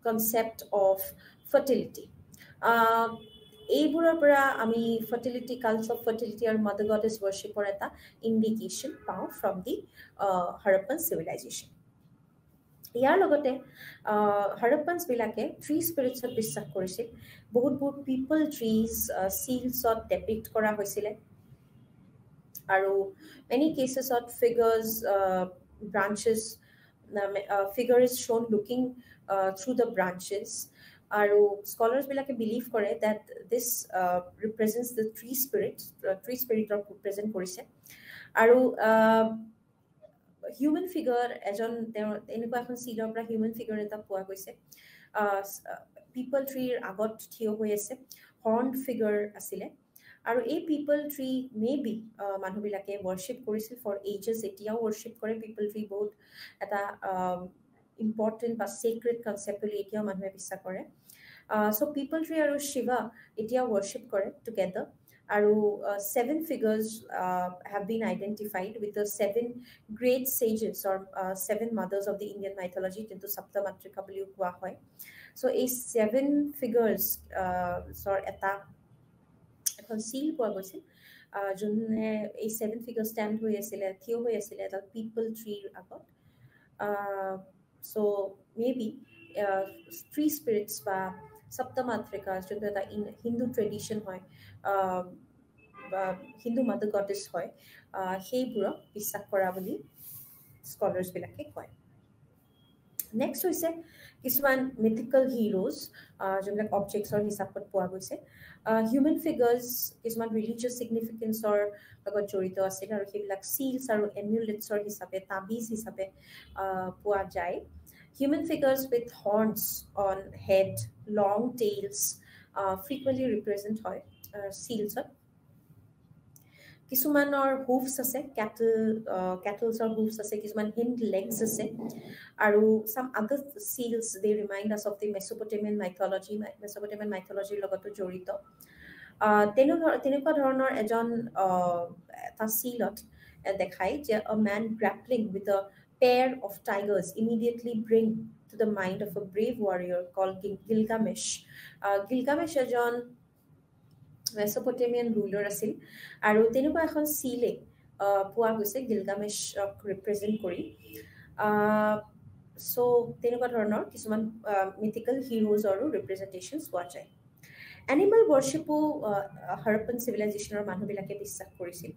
কনচেপ্ট অফ ফাৰ্টিলিটি। এইবোৰৰ পৰা আমি ফাৰ্টিলিটি, কালচাৰ অফ ফাৰ্টিলিটি আৰু মাদাৰ গডেছ ৱৰ্শ্বিপৰ এটা ইণ্ডিকেশ্যন পাওঁ ফ্ৰম দি হৰপ্পন চিভিলাইজেশ্যন। ইয়াৰ লগতে হৰপ্পনছবিলাকে ট্ৰী স্পিৰিটছত বিশ্বাস কৰিছিল। বহুতবোৰ পিপল ট্ৰিজ চিলছত ডেপিক্ট কৰা হৈছিলে, আৰু মেনি কেচেছত figures branches figure is shown looking through the branches, আৰু স্কলাৰ্ছবিলাকে বিলিভ কৰে that this represents the tree spirit represent কৰিছে। আৰু হিউমেন ফিগাৰ এজন এনেকুৱা এখন চিলৰ পৰা হিউমেন ফিগাৰ এটা পোৱা গৈছে, পিপল ট্ৰিৰ আগত থিয় হৈ আছে, হৰ্ণ ফিগাৰ আছিলে। আৰু এই পিপল ট্ৰি মে বি মানুহবিলাকে ৱৰ্শ্বিপ কৰিছিল ফৰ এইজেছ, এতিয়াও ৱৰ্শ্বিপ কৰে পিপল ট্ৰি, বহুত এটা ইম্পৰ্টেণ্ট বা চেক্ৰেট কনচেপ্ট বুলি এতিয়াও মানুহে বিশ্বাস কৰে। চ' পিপল ট্ৰি আৰু শিৱা এতিয়াও ৱৰ্শ্বিপ কৰে টুগেডাৰ। আৰু 7 figures have been identified with the 7 great sages or 7 mothers of the Indian mythology, যোনটো সপ্তমাতৃকা বুলিও কোৱা হয়। চ' এই 7 figures এখন চিল পোৱা গৈছিল, যোনে এই 7 figures ষ্টেণ্ড হৈ আছিলে, থিয় হৈ আছিলে এটা পিপল ট্ৰিৰ আগত। চ' মে বি ট্ৰী স্পিৰিটছ বা সপ্তমাতৃকা, যোনটো এটা হিন্দু ট্ৰেডিশ্যন হয় বা হিন্দু মাদাৰ গডেছ হয়, সেইবোৰক বিশ্বাস কৰা বুলি স্কলাৰ্ছবিলাকে কয়। নেক্সট হৈছে কিছুমান মিথিকেল হিৰোজ, যোনবিলাক অবজেক্টছৰ হিচাপত পোৱা গৈছে। হিউমেন ফিগাৰ্ছ কিছুমান ৰিলিজিয়াছ ছিগনিফিকেঞ্চৰ লগত জড়িত আছিল, আৰু সেইবিলাক চিলছ আৰু এমিউলেটছৰ হিচাপে, তাবিজ হিচাপে পোৱা যায়। Human figures with horns on head, long tails, frequently represent হয় seals-ত। কিছুমানৰ হুফছ আছে, কেটলছৰ হুফছ আছে, কিছুমান হিnd legs আছে, আৰু some other seals, they remind us of the Mesopotamian mythology লগতো জড়িত। তেনেকুৱা ধৰণৰ এজন এটা চিলত দেখায় যে a man grappling with a pair of tigers immediately bring to the mind of a brave warrior called Gilgamesh. Gilgamesh এজন মেসোপটেমিয়ান ruler আছিল, আৰু তেনেকুৱা এখন চিলে পোৱা গৈছে গিলগামেশক ৰিপ্ৰেজেণ্ট কৰি। চ' তেনেকুৱা ধৰণৰ কিছুমান মিথিকেল হিৰোজৰো ৰিপ্ৰেজেণ্টেশ্যনছ পোৱা যায়। এনিমেল ৱৰ্শ্বিপো হৰপ্পন চিভিলাইজেশ্যনৰ মানুহবিলাকে বিশ্বাস কৰিছিল।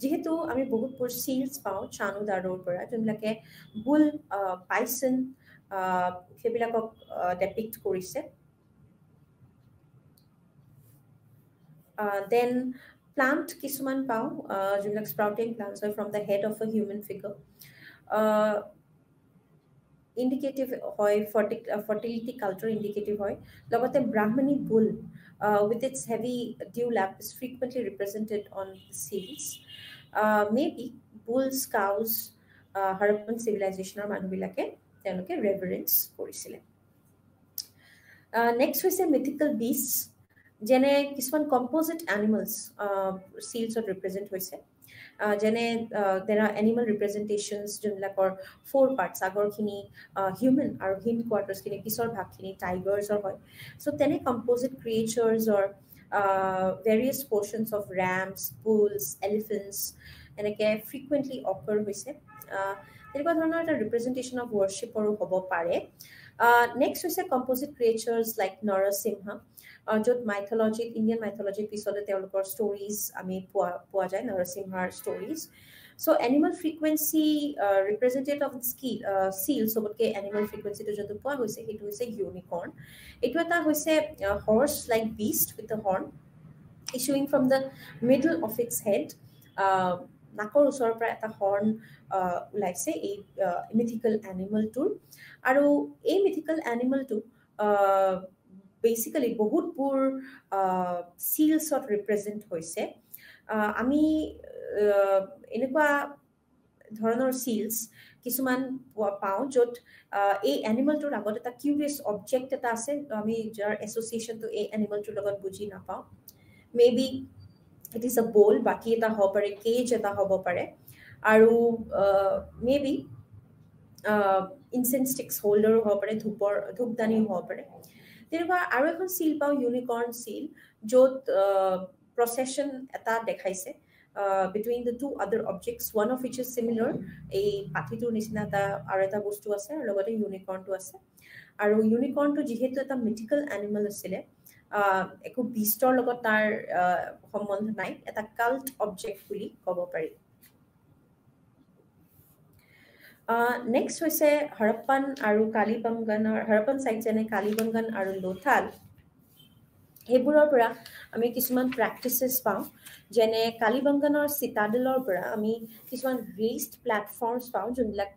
যিহেতু আমি বহুতবোৰ চিলছ পাওঁ চানুদাৰোৰ পৰা, যোনবিলাকে বুল, পাইচন, সেইবিলাকক ডেপিক্ট কৰিছে। দেন প্লান্ট কিছুমান পাওঁ, যোনবিলাক স্প্ৰাউটিং প্লান্টছ হয়, from the head of a human figure. Indicative হয়, ফাৰ্টিলিটি কালচাৰ ইণ্ডিকেটিভ হয়। লগতে ব্ৰাহ্মণী বুল with its heavy dewlap is frequently represented on the seals. Maybe bulls, cows, হৰপ্পন চিভিলাইজেশ্যনৰ মানুহবিলাকে তেওঁলোকে ৰেভাৰেঞ্চ কৰিছিলে। নেক্সট হৈছে মিথিকেল বিষ্টছ, যেনে কিছুমান কম্প'জিট এনিমেলছ চিলছত ৰিপ্ৰেজেণ্ট হৈছে, যেনে দেৰ আৰ এনিমেল ৰিপ্ৰেজেণ্টেশ্যনছ যোনবিলাকৰ 4 parts, আগৰখিনি হিউমেন আৰু হিণ্ড কোৱাৰ্টাৰ্ছখিনি, পিছৰ ভাগখিনি টাইগাৰ্ছৰ হয়। চ' তেনে কম্প'জিট ক্ৰিয়েচাৰ্ছৰ ভেৰিয়াছ পৰ্চনছ অফ ৰেমছ, বুলছ, এলিফেণ্টছ এনেকৈ ফ্ৰিকুৱেণ্টলি অকাৰ হৈছে। তেনেকুৱা ধৰণৰ এটা ৰিপ্ৰেজেণ্টেশ্যন অফ ৱৰ্শ্বিপৰো হ'ব পাৰে। নেক্সট হৈছে কম্প'জিট ক্ৰিয়েচাৰ্ছ লাইক নৰসিংহা, য'ত মাইথলজিত, ইণ্ডিয়ান মাইথলজিৰ পিছতে তেওঁলোকৰ ষ্টৰিজ আমি পোৱা যায়, নৰসিংহাৰ stories. So' animal frequency representative of seal, চবতকৈ এনিমেল ফ্ৰিকুৱেঞ্চিটো যোনটো পোৱা গৈছে সেইটো হৈছে ইউনিকৰ্ণ। এইটো এটা হৈছে horse like beast with the horn issuing from the middle of its head. নাকৰ ওচৰৰ পৰা এটা হৰ্ণ ওলাইছে এই মিথিকেল এনিমেলটোৰ। আৰু এই মিথিকেল এনিমেলটো বেচিকেলি বহুতবোৰ চিলছত ৰিপ্ৰেজেণ্ট হৈছে। আমি এনেকুৱা ধৰণৰ চিলছ কিছুমান পাওঁ য'ত এই এনিমেলটোৰ আগত এটা কিউৰিয়াছ অবজেক্ট এটা আছে, আমি যাৰ এছ'চিয়েশ্যনটো এই এনিমেলটোৰ লগত বুজি নাপাওঁ। May be it is a বল, বাকী এটা হ'ব পাৰে, কেজ এটা হ'ব পাৰে। আৰু মেবি ইনচেন্স ষ্টিক্স হোল্ডাৰো হ'ব পাৰে, ধূপদানিও হ'ব পাৰে। তেনেকুৱা আৰু এখন চিল পাওঁ, ইউনিকৰ্ণ চিল, য'ত প্ৰচেশ্যন এটা দেখাইছে between the two other objects, one of which is similar, এই পাঠিটোৰ নিচিনা আৰু এটা বস্তু আছে, আৰু লগতে ইউনিকৰ্ণটো আছে। আৰু ইউনিকৰ্ণটো যিহেতু এটা মিথিকেল এনিমেল আছিলে, একো বিষ্টৰ লগত তাৰ সম্বন্ধ নাই, এটা কাল্ট অবজেক্ট বুলি ক'ব পাৰি। নেক্সট হৈছে হৰপ্পান আৰু কালিবংগানৰ, হৰপ্পান চাইট যেনে কালিবংগান আৰু লোথাল, সেইবোৰৰ পৰা আমি কিছুমান প্ৰেক্টিচেছ পাওঁ। যেনে কালিবংগানৰ চিটাডেলৰ পৰা আমি কিছুমান ৰেইজড প্লেটফৰ্মছ পাওঁ, যোনবিলাক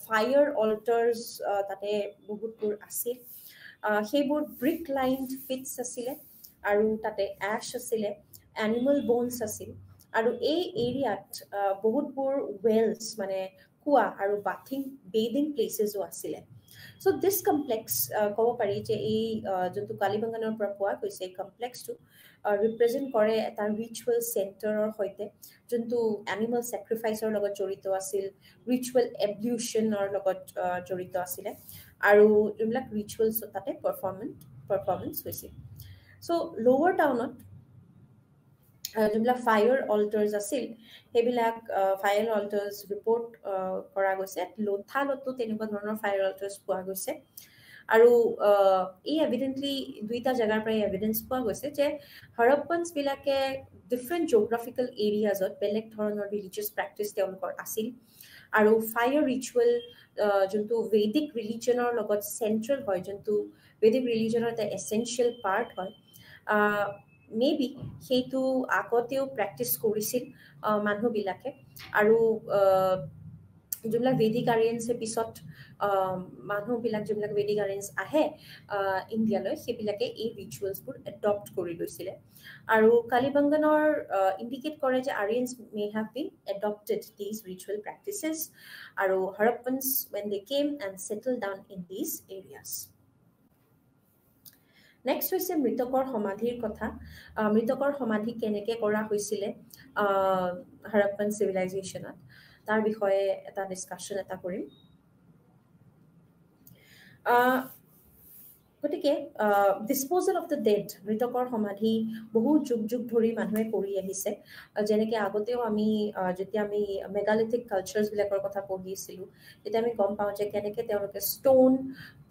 ফায়াৰ অল্টাৰ্ছ তাতে বহুতবোৰ আছিল। সেইবোৰ ব্ৰিক লাইনড পিটছ আছিলে, আৰু তাতে এছ আছিলে, এনিমেল বনছ আছিল, আৰু এই এৰিয়াত বহুতবোৰ ৱেলছ মানে কুৱা আৰু বেডিং প্লেচেছো আছিলে। চ' দিছ কমপ্লেক্স ক'ব পাৰি যে এই যোনটো কালিবংগানৰ পৰা পোৱা গৈছে, এই কমপ্লেক্সটো ৰিপ্ৰেজেণ্ট কৰে এটা ৰিচুৱেল চেণ্টাৰৰ সৈতে, যোনটো এনিমেল ছেক্ৰিফাইচৰ লগত জড়িত আছিল, ৰিচুৱেল এবলিউশ্যনৰ লগত জড়িত আছিলে, আৰু যোনবিলাক ৰিচুৱেলছ তাতে পাৰফৰ্মেঞ্চ হৈছিল। চ' লোৱাৰ টাউনত যোনবিলাক ফায়াৰ অল্টাৰ্ছ আছিল, সেইবিলাক ফায়াৰ অল্টাৰ্ছ ৰিপৰ্ট কৰা গৈছে। লোথালতো তেনেকুৱা ধৰণৰ ফায়াৰ অল্টাৰ্ছ পোৱা গৈছে। আৰু এই এভিডেণ্টলি দুইটা জেগাৰ পৰাই এভিডেঞ্চ পোৱা গৈছে যে হৰপ্পানছবিলাকে ডিফাৰেণ্ট জিঅ'গ্ৰাফিকেল এৰিয়াজত বেলেগ ধৰণৰ ৰিলিজিয়াছ প্ৰেক্টিছ তেওঁলোকৰ আছিল। আৰু ফায়াৰ ৰিচুৱেল যোনটো ভেদিক ৰিলিজনৰ লগত চেণ্ট্ৰেল হয়, যোনটো ভেদিক ৰিলিজনৰ এটা এচেঞ্চিয়েল পাৰ্ট হয়, মেবি সেইটো আগতেও প্ৰেক্টিছ কৰিছিল মানুহবিলাকে। আৰু যোনবিলাক ভেদিক আৰিয়ানছে পিছত মানুহবিলাক যোনবিলাক ভেদিক আৰিয়ানছ আহে ইণ্ডিয়ালৈ, সেইবিলাকে এই ৰিচুৱেলছবোৰ এডপ্ট কৰি লৈছিলে। আৰু কালিবংগানৰ ইণ্ডিকেট কৰে যে Aryans may have been adopted these ritual practices, আৰু Harappans when they came and settled down in these areas. Next হৈছে মৃতকৰ সমাধিৰ কথা। মৃতকৰ সমাধি কেনেকৈ কৰা হৈছিলে হৰপ্পান চিভিলাইজেশ্যনত, তাৰ বিষয়ে এটা ডিছকাশ্যন এটা কৰিম। গতিকে ডিছপ'জেল অফ দ্য ডেড, মৃতকৰ সমাধি বহু যুগ ধৰি মানুহে কৰি আহিছে। যেনেকৈ আগতেও আমি যেতিয়া আমি মেগালিথিক কালচাৰ্ছবিলাকৰ কথা পঢ়িছিলোঁ, তেতিয়া আমি গম পাওঁ যে কেনেকৈ তেওঁলোকে ষ্ট'ন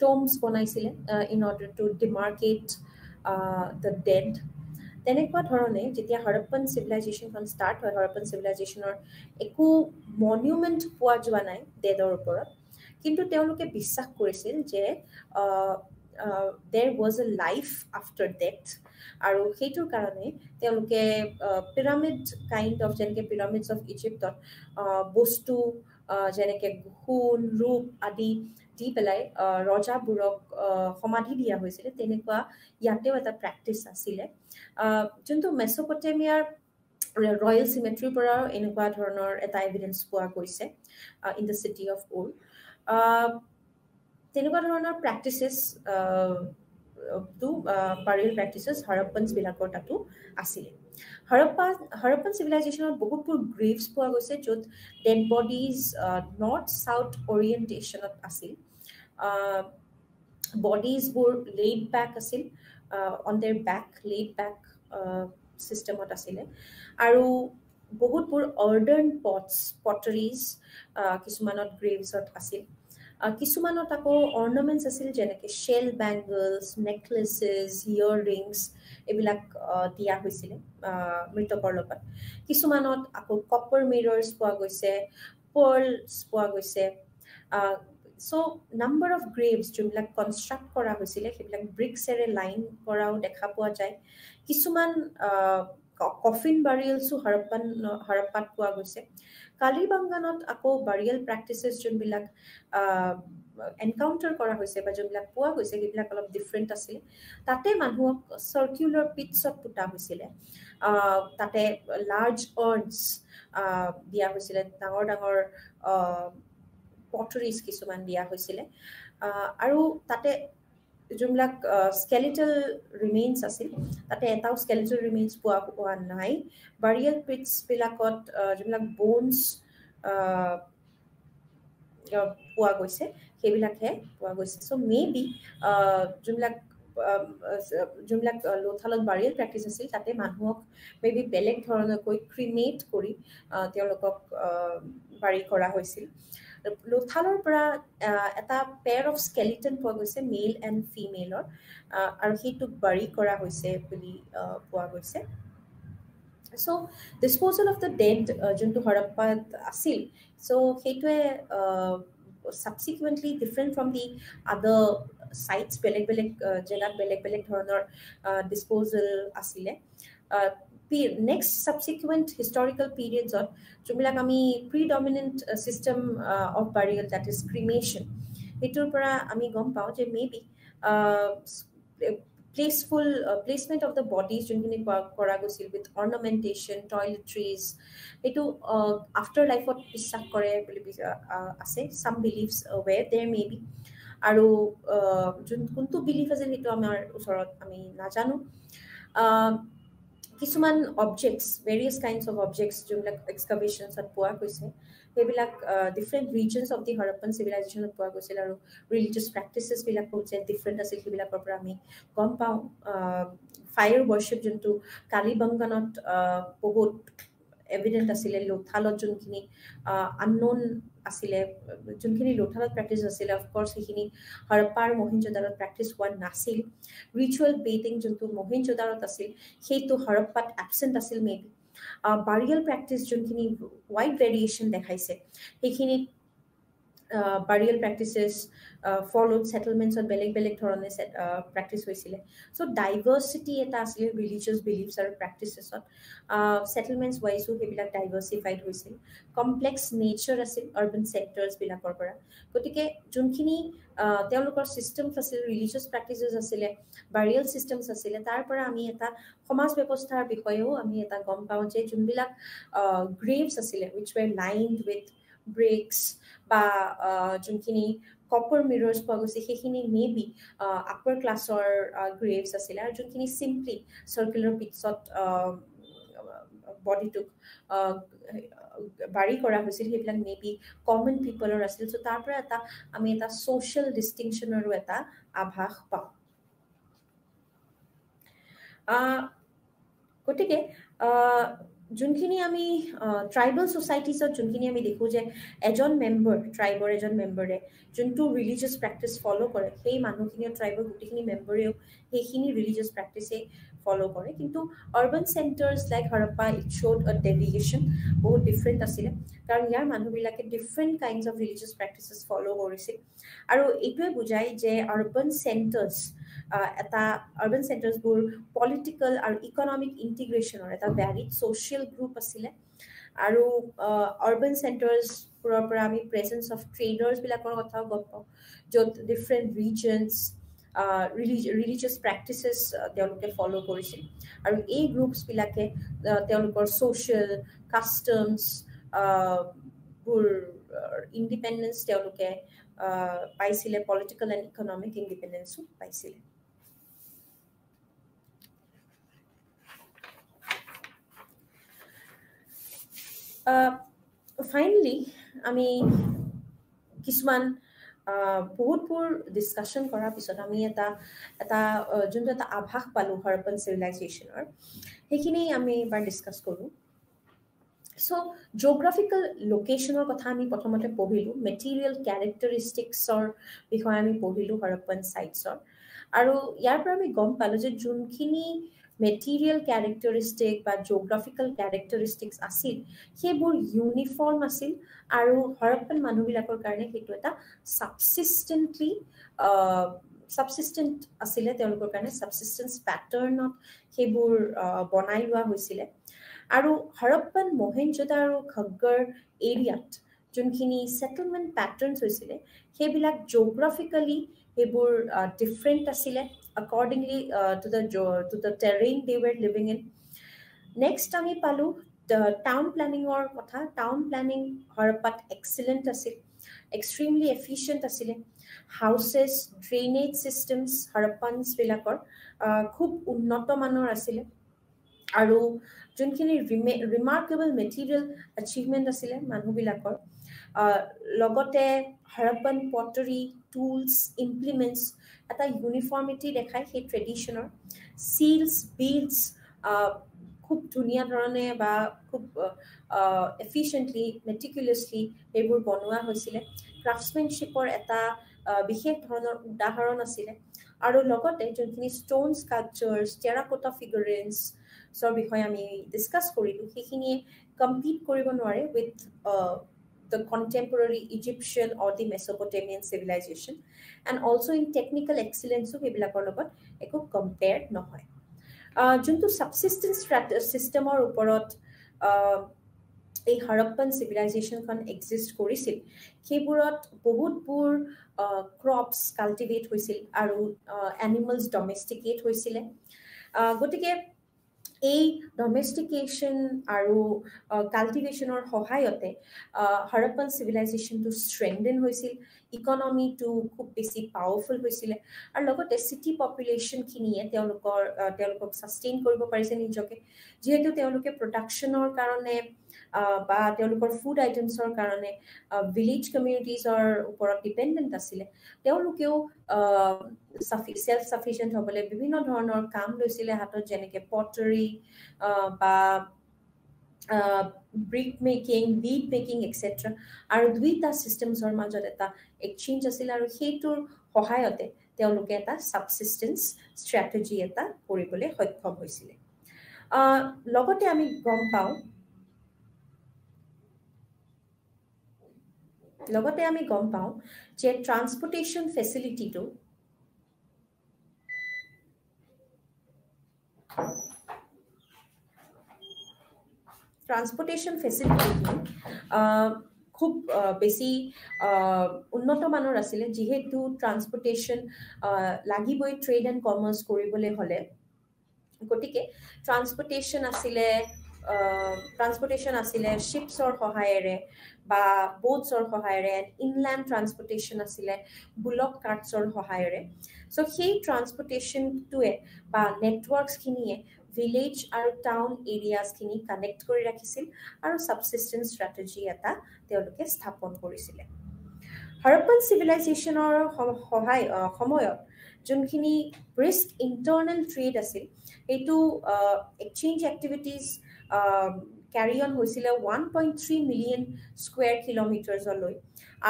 টম্বছ বনাইছিলে in order to demarcate the dead. তেনেকুৱা ধৰণে যেতিয়া হৰপ্পান চিভিলাইজেশ্যনখন ষ্টাৰ্ট হয়, হৰপ্পান চিভিলাইজেশ্যনৰ একো মনিউমেণ্ট পোৱা যোৱা নাই ডেডৰ ওপৰত, কিন্তু তেওঁলোকে বিশ্বাস কৰিছিল যে there was a life after death, আৰু সেইটোৰ কাৰণে তেওঁলোকে পিৰামিড কাইণ্ড অফ, যেনেকৈ পিৰামিডছ অফ ইজিপ্তত বস্তু যেনেকৈ সোণ ৰূপ আদি দি পেলাই ৰজাবোৰক সমাধি দিয়া হৈছিলে, তেনেকুৱা ইয়াতেও এটা প্ৰেক্টিছ আছিলে, যোনটো মেছ'পটেমিয়াৰ ৰয়েল চিমেট্ৰিৰ পৰাও এনেকুৱা ধৰণৰ এটা এভিডেঞ্চ পোৱা গৈছে ইন দ্য চিটি অফ উৰ। তেনেকুৱা ধৰণৰ প্ৰেক্টিচেছ বাৰিয়েল প্ৰেক্টিচেছ হৰপ্পানছবিলাকৰ তাতো আছিলে। হৰপ্পান চিভিলাইজেশ্যনত বহুতবোৰ গ্ৰেভছ পোৱা গৈছে, য'ত ডেড বডিজ নৰ্থ চাউথ অৰিয়েণ্টেশ্যনত আছিল। বডিজবোৰ লেইড বেক আছিল, on their back, laid back চিষ্টেমত আছিলে। আৰু বহুতবোৰ অৰ্ডাৰ্ণ পটাৰিজ কিছুমানত গ্ৰেভছত আছিল। কিছুমানত আকৌ অৰ্নামেণ্টছ আছিল, যেনেকৈ শ্বেল বেংগলছ, নেকলেছেছ, ইয়েৰ ৰিংছ, এইবিলাক দিয়া হৈছিলে মৃতকৰ লগত। কিছুমানত আকৌ কপাৰ মিৰৰ্ছ পোৱা গৈছে, পাৰ্লছ পোৱা গৈছে। চ' নাম্বাৰ অফ গ্ৰেভছ যোনবিলাক কনষ্ট্ৰাক্ট কৰা হৈছিলে, সেইবিলাক ব্ৰিক্সেৰে লাইন কৰাও দেখা পোৱা যায়। কিছুমান কফিন বাৰিয়েলছো হৰপ্পাত পোৱা গৈছে। কালিবংগানত আকৌ বাৰিয়েল প্ৰেক্টিচেছ যোনবিলাক এনকাউণ্টাৰ কৰা হৈছে বা যোনবিলাক পোৱা গৈছে, সেইবিলাক অলপ ডিফাৰেণ্ট আছিলে। তাতে মানুহক চাৰ্কুলাৰ পিটছত পোতা হৈছিলে, তাতে লাৰ্জ আৰ্নছ দিয়া হৈছিলে, ডাঙৰ ডাঙৰ পটাৰিজ কিছুমান দিয়া হৈছিলে। আৰু তাতে যোনবিলাক স্কেলিটেল ৰিমেইনছ আছিল, তাতে এটাও স্কেলিটেল ৰিমেইনছ পোৱা নাই। বাৰিয়েল পিটছবিলাকত যোনবিলাক বনছ পোৱা গৈছে সেইবিলাকহে পোৱা গৈছে চ' মেবি যোনবিলাক লোথালত বাৰিয়েল প্ৰেক্টিছ আছিল তাতে মানুহক মেবি বেলেগ ধৰণৰকৈ ক্ৰিমেট কৰি তেওঁলোকক বাৰী কৰা হৈছিল লোথালৰ পৰা এটা পেয়াৰ অফ স্কেলিটন পোৱা গৈছে মেল এণ্ড ফিমেলৰ আৰু সেইটোক বাৰী কৰা হৈছে বুলি পোৱা গৈছে চ' ডিছপ'জেল অফ দ্য ডেড যোনটো হৰপ্পাত আছিল চ' সেইটোৱে subsequently different from the other sites বেলেগ বেলেগ জেগাত বেলেগ বেলেগ ধৰণৰ ডিছপ'জেল আছিলে next subsequent historical periods of যোনবিলাক আমি predominant system of burial that is cremation এইটোৰ পৰা আমি গম পাওঁ যে maybe placement of the bodies যোনখিনি কৰা গৈছিল with ornamentation toiletries এইটো after life ত বিশ্বাস কৰে বুলি আছে some beliefs where there may be আৰু কোনটো বিলিফ আছে সেইটো আমাৰ ওচৰত আমি নাজানো কিছুমান objects various kinds of objects যোনবিলাক এক্সকাভেশ্যনছত পোৱা গৈছে সেইবিলাক ডিফাৰেণ্ট ৰিজনছ অফ দি হৰপ্পন চিভিলাইজেশ্যনত পোৱা গৈছিল আৰু ৰিলিজিয়াছ প্ৰেক্টিচেছবিলাকো যে ডিফাৰেণ্ট আছিল সেইবিলাকৰ পৰা আমি গম পাওঁ ফায়াৰ ৱৰ্শ্বিপ যোনটো কালিবংগানত বহুত এভিডেণ্ট আছিলে লোথালত যোনখিনি আননোন আছিলে যোনখিনি লোথালত প্ৰেক্টিছ আছিলে অফক'ৰ্ছ সেইখিনি হৰপ্পা আৰু মহেঞ্জোদাৰোত প্ৰেক্টিছ হোৱা নাছিল ৰিচুৱেল বেটিং যোনটো মহেঞ্জোদাৰোত আছিল সেইটো হৰপ্পাত এবচেণ্ট আছিল মেবি বাৰিয়েল প্ৰেক্টিছ যোনখিনি ৱাইড ভেৰিয়েশ্যন দেখাইছে সেইখিনিত বাৰিয়েল প্ৰেক্টিচেছ ফলোড ছেটেলমেণ্টছত বেলেগ বেলেগ ধৰণে প্ৰেক্টিছ হৈছিলে চ' ডাইভাৰ্চিটি এটা আছিলে ৰিলিজিয়াছ বিলিফছ আৰু প্ৰেক্টিচেছত ছেটেলমেণ্টছ ৱাইজো সেইবিলাক ডাইভাৰ্চিফাইড হৈছিল কমপ্লেক্স নেচাৰ আছিল আৰ্বান ছেক্টৰ্ছবিলাকৰ পৰা গতিকে যোনখিনি তেওঁলোকৰ ছিষ্টেমছ আছিল ৰিলিজিয়াছ প্ৰেক্টিচেছ আছিলে বাৰিয়েল ছিষ্টেমছ আছিলে তাৰ পৰা আমি এটা সমাজ ব্যৱস্থাৰ বিষয়েও আমি এটা গম পাওঁ যে যোনবিলাক গ্ৰেভছ আছিলে উইচ ৱেৰ লাইনড উইথ ব্ৰেক্স বা যোনখিনি কপাৰ মিৰৰ্ছ পোৱা গৈছে সেইখিনি মেবি আপাৰ ক্লাছৰ গ্ৰেভছ আছিলে আৰু যোনখিনি চিম্পলি চাৰ্কুলাৰ পিটছত বডিটোক বাৰী কৰা হৈছিল সেইবিলাক মেবি কমন পিপলৰ আছিল চ' তাৰ পৰা আমি এটা ছ'চিয়েল ডিষ্টিংশ্যনৰো এটা আভাস পাওঁ গতিকে যোনখিনি আমি ট্ৰাইবেল ছ'চাইটিছত যোনখিনি আমি দেখোঁ যে এজন মেম্বাৰ ট্ৰাইবৰ এজন মেম্বাৰে যোনটো ৰিলিজিয়াছ প্ৰেক্টিছ ফ'ল' কৰে সেই মানুহখিনিও ট্ৰাইবৰ গোটেইখিনি মেম্বাৰেও সেইখিনি ৰিলিজিয়াছ প্ৰেক্টিছেই ফ'ল' কৰে কিন্তু urban centres like Harappa it showed a deviation বহুত ডিফাৰেণ্ট আছিলে কাৰণ ইয়াৰ মানুহবিলাকে different kinds of religious practices follow' কৰিছিল আৰু এইটোৱে বুজায় যে আৰ্বান চেণ্টাৰ্ছ এটা আৰ্বান চেণ্টাৰ্ছবোৰ পলিটিকেল আৰু ইকনমিক ইণ্টিগ্ৰেশ্যনৰ এটা ভেৰিড ছ'চিয়েল গ্ৰুপ আছিলে আৰু আৰ্বান চেণ্টাৰ্ছবোৰৰ পৰা আমি প্ৰেজেঞ্চ অফ ট্ৰেডাৰ্ছবিলাকৰ কথাও গম পাওঁ য'ত ডিফাৰেণ্ট ৰিজনছ ৰিলিজিয়াছ প্ৰেক্টিচেছ তেওঁলোকে ফ'ল' কৰিছিল আৰু এই গ্ৰুপছবিলাকে তেওঁলোকৰ ছ'চিয়েল কাষ্টমছ বোৰ ইণ্ডিপেণ্ডেঞ্চ তেওঁলোকে পাইছিলে পলিটিকেল এণ্ড ইকনমিক ইণ্ডিপেণ্ডেঞ্চো পাইছিলে ফাইনেলি আমি কিছুমান বহুতবোৰ ডিছকাশ্যন কৰাৰ পিছত আমি এটা যোনটো এটা আভাস পালোঁ হৰপ্পন চিভিলাইজেশ্যনৰ সেইখিনি আমি এবাৰ ডিছকাছ কৰোঁ চ' জিঅ'গ্ৰাফিকেল লোকেশ্যনৰ কথা আমি প্ৰথমতে পঢ়িলোঁ মেটেৰিয়েল কেৰেক্টাৰিষ্টিক্সৰ বিষয়ে আমি পঢ়িলোঁ হৰপ্পন চাইটছৰ আৰু ইয়াৰ পৰা আমি গম পালোঁ যে যোনখিনি মেটেৰিয়েল কেৰেক্টাৰিষ্টিক বা জিঅ'গ্ৰাফিকেল কেৰেক্টাৰিষ্টিক্স আছিল সেইবোৰ ইউনিফৰ্ম আছিল আৰু হৰপ্পন মানুহবিলাকৰ কাৰণে সেইটো এটা ছাবচিষ্টেণ্ট আছিলে তেওঁলোকৰ কাৰণে ছাবচিষ্টেঞ্চ পেটাৰ্ণত সেইবোৰ বনাই লোৱা হৈছিলে আৰু হৰপ্পন মহেঞ্জোদাৰো আৰু খগ্গৰ এৰিয়াত যোনখিনি ছেটেলমেণ্ট পেটাৰ্ণছ হৈছিলে সেইবিলাক জিঅ'গ্ৰাফিকেলি সেইবোৰ ডিফাৰেণ্ট আছিলে accordingly to the terrain they were living in next আমি পালো টাউন প্লেনিঙৰ কথা টাউন প্লেনিং হৰপ্পাত এক্সিলেণ্ট আছিল এক্সট্ৰিমলি এফিচিয়েণ্ট আছিলে হাউচেছ ড্ৰেইনেজ চিষ্টেমছ হৰপ্পানছবিলাকৰ খুব উন্নত মানৰ আছিলে আৰু যোনখিনি ৰিমাৰ্কেবল মেটেৰিয়েল এচিভমেণ্ট আছিলে মানুহবিলাকৰ লগতে হৰপ্পন পটাৰী টুলছ ইমপ্লিমেণ্টছ এটা ইউনিফৰ্মিটি দেখায় সেই ট্ৰেডিশ্যনৰ চিলছ বিডছ খুব ধুনীয়া ধৰণে বা খুব এফিচিয়েণ্টলি মেটিকুলাছলি সেইবোৰ বনোৱা হৈছিলে ক্ৰাফ্টছমেনশ্বিপৰ এটা বিশেষ ধৰণৰ উদাহৰণ আছিলে আৰু লগতে যোনখিনি ষ্ট'ন স্কাল্পচাৰ্ছ টেৰাকোটা ফিগাৰেন্সৰ বিষয়ে আমি ডিছকাছ কৰিলোঁ সেইখিনিয়ে কম্পিট কৰিব নোৱাৰে with the contemporary Egyptian or the Mesopotamian civilization and also in technical excellence সেইবিলাকৰ লগত একো কম্পেয়াৰ নহয় যোনটো ছাবচিষ্টেন্স ছিষ্টেমৰ ওপৰত এই হৰপ্পন চিভিলাইজেশ্যনখন এক্সিষ্ট কৰিছিল সেইবোৰত বহুতবোৰ ক্ৰপছ কাল্টিভেট হৈছিল আৰু এনিমেলছ ডমেষ্টিকেট হৈছিলে গতিকে এই ডমেষ্টিকেশ্যন আৰু কাল্টিভেশ্যনৰ সহায়তে হৰপ্পন চিভিলাইজেশ্যনটো ষ্ট্ৰেংথেন হৈছিল ইকনমিটো খুব বেছি পাৱাৰফুল হৈছিলে আৰু লগতে চিটি পপুলেশ্যনখিনিয়ে তেওঁলোকক ছাষ্টেইন কৰিব পাৰিছে নিজকে যিহেতু তেওঁলোকে প্ৰডাকশ্যনৰ কাৰণে বা তেওঁলোকৰ ফুড আইটেমছৰ কাৰণে ভিলেজ কমিউনিটিজৰ ওপৰত ডিপেণ্ডেণ্ট আছিলে তেওঁলোকেও চেল্ফ ছাফিচিয়েণ্ট হ'বলৈ বিভিন্ন ধৰণৰ কাম লৈছিলে হাতত যেনেকৈ পটাৰী বা brick making bead making etcetera আৰু দুইটা ছিষ্টেমছৰ মাজত এটা এক্সচেঞ্জ আছিল আৰু সেইটোৰ সহায়তে তেওঁলোকে এটা ছাবচিষ্টেন্স ষ্ট্ৰেটেজি এটা কৰিবলৈ সক্ষম হৈছিলে লগতে আমি গম পাওঁ যে ট্ৰান্সপৰ্টেশ্যন ফেচিলিটিটো খুব বেছি উন্নত মানৰ আছিলে যিহেতু ট্ৰান্সপৰ্টেশ্যন লাগিবই ট্ৰেড এণ্ড কমাৰ্চ কৰিবলৈ হ'লে গতিকে ট্ৰান্সপৰ্টেশ্যন আছিলে শ্বিপছৰ সহায়েৰে বা বোটছৰ সহায়েৰে ইনলেণ্ড ট্ৰান্সপৰ্টেশ্যন আছিলে বুলক কাৰ্টছৰ সহায়েৰে চ' সেই ট্ৰান্সপৰ্টেশ্যনটোৱে বা নেটৱৰ্কছখিনিয়ে ভিলেজ আৰু টাউন এৰিয়াছখিনি কানেক্ট কৰি ৰাখিছিল আৰু ছাবচিষ্টেন্স ষ্ট্ৰেটেজি এটা তেওঁলোকে স্থাপন কৰিছিলে হৰপ্পন চিভিলাইজেশ্যনৰ সময়ত যোনখিনি ব্ৰিস্ক ইণ্টাৰনেল ট্ৰেড আছিল সেইটো এক্সচেঞ্জ এক্টিভিটিজ কেৰি অন হৈছিলে 1.3 মিলিয়ন স্কুৱেৰ কিলোমিটাৰ্ছলৈ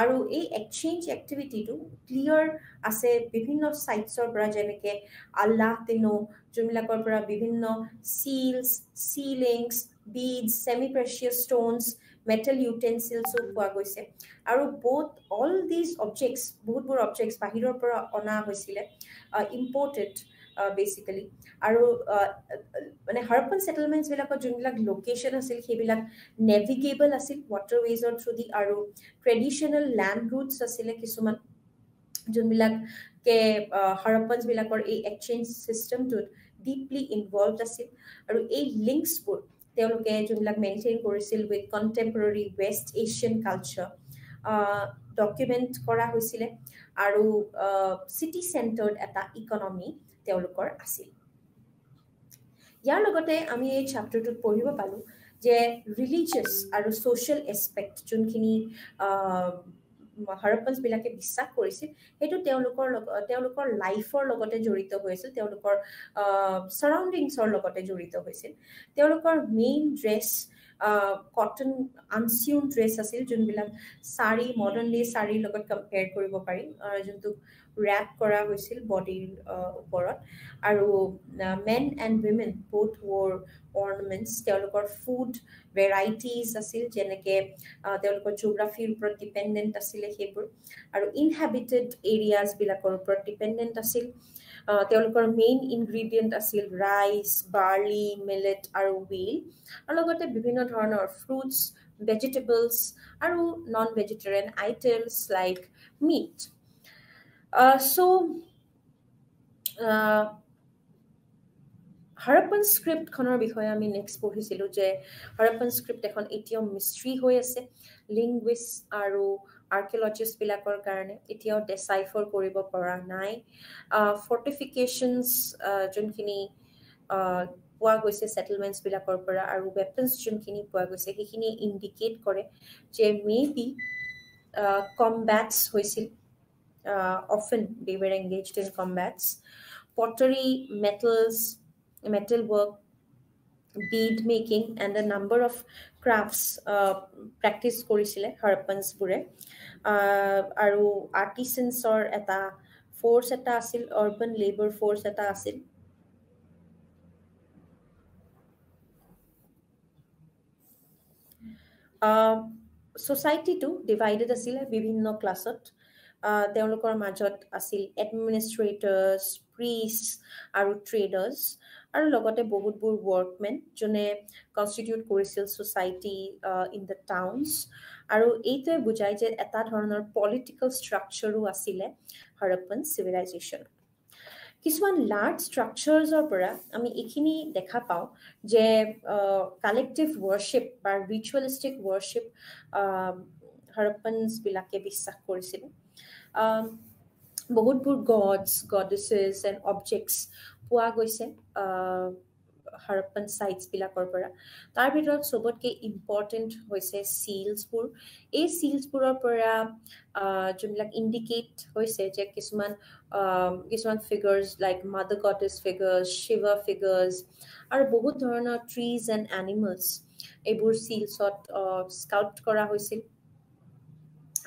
আৰু এই এক্সচেঞ্জ এক্টিভিটিটো ক্লিয়াৰ আছে বিভিন্ন ছাইটছৰ পৰা যেনেকৈ আল্লাহ তেনো যোনবিলাকৰ পৰা বিভিন্ন চিলছ চিলিংছ বিডছ ছেমি প্ৰেচিয়াছ ষ্ট'নছ মেটেল ইউটেনচিলছো পোৱা গৈছে আৰু অল দিজ অবজেক্টছ বহুতবোৰ অবজেক্টছ বাহিৰৰ পৰা অনা হৈছিলে ইম্পৰ্টেড বেচিকেলি আৰু মানে হৰপ্পন ছেটেলমেণ্টছবিলাকত যোনবিলাক লোকেশ্যন আছিল সেইবিলাক নেভিগেবল আছিল ৱাটাৰৱেজৰ থ্ৰুদি আৰু ট্ৰেডিশ্যনেল লেণ্ড ৰুটছ আছিলে কিছুমান যোনবিলাকে হৰপ্পনছবিলাকৰ এই এক্সচেঞ্জ ছিষ্টেমটোত ডিপলি ইনভলভড আছিল আৰু এই লিংকছবোৰ তেওঁলোকে যোনবিলাক মেইনটেইন কৰিছিল with contemporary West Asian culture document কৰা হৈছিলে আৰু চিটি চেণ্টাৰ্ড এটা ইকনমি তেওঁলোকৰ আছিল ইয়াৰ লগতে আমি এই চেপ্টাৰটোত পঢ়িব পালোঁ যে ৰিলিজিয়াছ আৰু ছ'চিয়েল এছপেক্ট যোনখিনি হৰপ্পনছবিলাকে বিশ্বাস কৰিছিল সেইটো তেওঁলোকৰ লাইফৰ লগতে জড়িত হৈছিল তেওঁলোকৰ চাৰাউণ্ডিংছৰ লগতে জড়িত হৈছিল তেওঁলোকৰ মেইন ড্ৰেছ কটন আনচিউন ড্ৰেছ আছিল যোনবিলাক শাৰী মডাৰ্ণ ডে শাৰীৰ লগত কম্পেয়াৰ কৰিব পাৰি যোনটো ৰেপ কৰা হৈছিল বডিৰ ওপৰত আৰু men and women both wore ornaments তেওঁলোকৰ ফুড ভেৰাইটিজ আছিল যেনেকৈ তেওঁলোকৰ জিঅ'গ্ৰাফিৰ ওপৰত ডিপেণ্ডেণ্ট আছিলে সেইবোৰ আৰু ইনহেবিটেড এৰিয়াজবিলাকৰ ওপৰত ডিপেণ্ডেণ্ট আছিল তেওঁলোকৰ মেইন ইনগ্ৰিডিয়েণ্ট আছিল ৰাইচ বাৰ্লি মিলেট আৰু হুইল আৰু লগতে বিভিন্ন ধৰণৰ ফ্ৰুটছ ভেজিটেবলছ আৰু non vegetarian items like meat Harappan স্ক্ৰিপ্টখনৰ বিষয়ে আমি নেক্সট পঢ়িছিলোঁ যে হৰপ্পন স্ক্ৰিপ্ট এখন এতিয়াও মিষ্ট্ৰী হৈ আছে লিংগুইষ্ট আৰু আৰ্কিঅলজিষ্টবিলাকৰ কাৰণে এতিয়াও ডেচাইফাৰ কৰিব পৰা নাই ফৰ্টিফিকেশ্যনছ যোনখিনি পোৱা গৈছে সেটেলমেন্টস বিলাকৰ পৰা আৰু weapons যোনখিনি পোৱা গৈছে সেইখিনি ইন্ডিকেট কৰে যে মেবি combats হৈছিল often they were engaged in combats pottery metal work bead making and a number of crafts practice কৰিছিলে Harappans বোৰে আৰু artisans এটা force এটা আছিল urban labor force এটা আছিল society divided asile bibhinno classot তেওঁলোকৰ মাজত আছিল administrators priests আৰু traders আৰু লগতে বহুতবোৰ workmen যোনে constitute কৰিছিল society in the towns আৰু এইটোৱে বুজায় যে এটা ধৰণৰ political structureও আছিলে Harappan civilization কিছুমান লাৰ্জ ষ্ট্ৰাকচাৰ্ছৰ পৰা আমি এইখিনি দেখা পাওঁ যে কালেক্টিভ ৱৰ্শ্বিপ বা ৰিচুৱেলিষ্টিক ৱৰ্শ্বিপ হাৰাপ্পানছ বিলাকে বিশ্বাস কৰিছিল বহুতবোৰ গডেছেছ এণ্ড অবজেক্টছ পোৱা গৈছে Harappan sites বিলাকৰ পৰা তাৰ ভিতৰত সবতকে ইম্পৰ্টেন্ট হৈছে sealsবোৰ এই sealsবোৰৰ পৰা যোনবিলাক ইন্ডিকেট হৈছে যে কিছুমান figures like mother goddess figures shiva figures আৰু বহুত ধৰণৰ trees and animals এইবোৰ sealsত scout কৰা হৈছিল